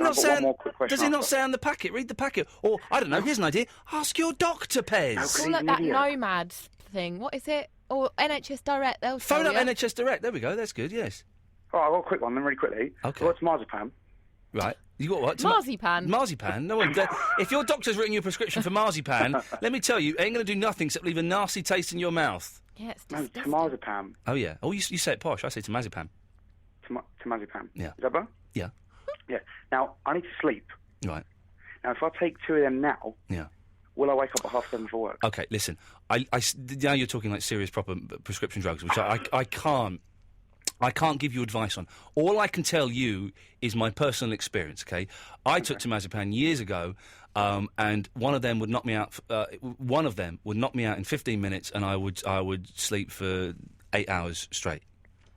it not say on the packet? Read the packet. Or, I don't know, here's an idea. Ask your doctor, Pez. Call it that Nomad thing. What is it? Or NHS Direct, they'll phone tell up you. NHS Direct. There we go. That's good, yes. Oh, I've got a quick one then, really quickly. Okay. What's marzipan? Right. You got what? Marzipan. Marzipan? No one. If your doctor's written you a prescription for marzipan, let me tell you, it ain't going to do nothing except leave a nasty taste in your mouth. Yeah, it's disgusting. No, marzipan. Oh, yeah. Oh, you say it posh. I say temazepam. Temazepam. Yeah. Is that better? Yeah. Yeah. Now, I need to sleep. Right. Now, if I take 2 of them now, yeah, will I wake up at 7:30 for work? Okay, listen. Now you're talking like serious, proper prescription drugs, which I can't give you advice on. All I can tell you is my personal experience, okay? I took temazepam years ago, and one of them would knock me out. One of them would knock me out in 15 minutes, and I would sleep for 8 hours straight.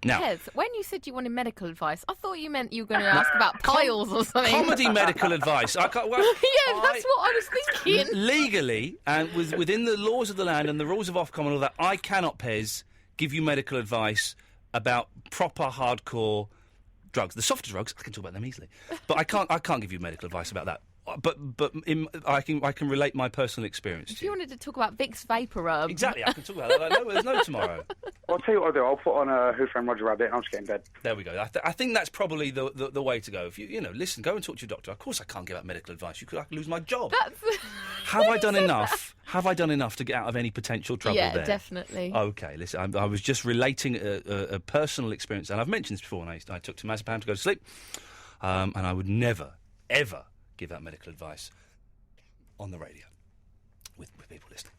Now, Pez, when you said you wanted medical advice, I thought you meant you were going to ask about piles or something. Comedy medical advice. Yeah, that's what I was thinking. Legally, and within the laws of the land and the rules of Ofcom and all that, I cannot, Pez, give you medical advice about proper hardcore drugs. The softer drugs, I can talk about them easily, but I can't give you medical advice about that. But I can relate my personal experience. If you wanted to talk about Vicks Vapor Rub, exactly, I can talk about that. There's no tomorrow. I'll tell you what I'll do. I'll put on Who Framed Roger Rabbit and I'll just get in bed. There we go. I think that's probably the way to go. If you listen, go and talk to your doctor. Of course, I can't give out medical advice. I could lose my job. Have I done enough? Have I done enough to get out of any potential trouble there? Yeah, definitely. Okay, listen, I was just relating a personal experience, and I've mentioned this before, and I took temazepam to go to sleep, and I would never, ever give out medical advice on the radio with people listening.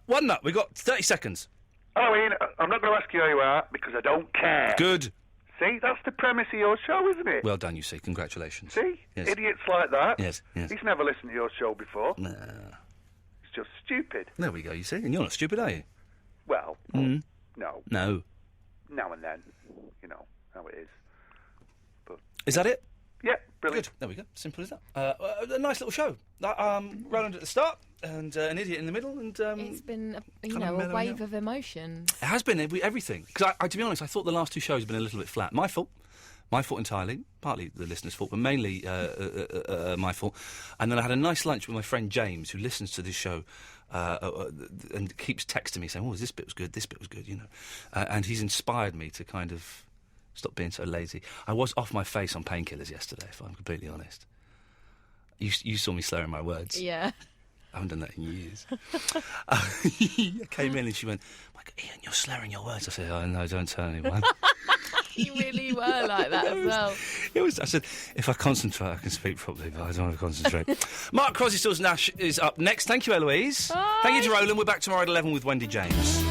One note, we've got 30 seconds. Hello, Ian. I'm not going to ask you who you are because I don't care. Good. See, that's the premise of your show, isn't it? Well done, you see. Congratulations. See? Yes. Idiots like that. Yes. He's never listened to your show before. No. It's just stupid. There we go, you see. And you're not stupid, are you? Well, no. No. Now and then. You know how it is. But is that it? Yeah, brilliant. Good. There we go. Simple as that. A nice little show. Roland at the start and an idiot in the middle. And it's been a wave of emotions. It has been everything. Because to be honest, I thought the last 2 shows have been a little bit flat. My fault entirely. Partly the listeners' fault, but mainly my fault. And then I had a nice lunch with my friend James, who listens to this show and keeps texting me saying, "Oh, this bit was good. This bit was good." And he's inspired me to kind of stop being so lazy. I was off my face on painkillers yesterday, if I'm completely honest. You saw me slurring my words. Yeah. I haven't done that in years. I came in and she went, "My God, Ian, you're slurring your words." I said, "Oh, no, don't tell anyone." You really were like that as well. I said, if I concentrate, I can speak properly, but I don't want to concentrate. Mark Crosby, Stills, Nash is up next. Thank you, Eloise. Bye. Thank you to Roland. We're back tomorrow at 11 with Wendy James.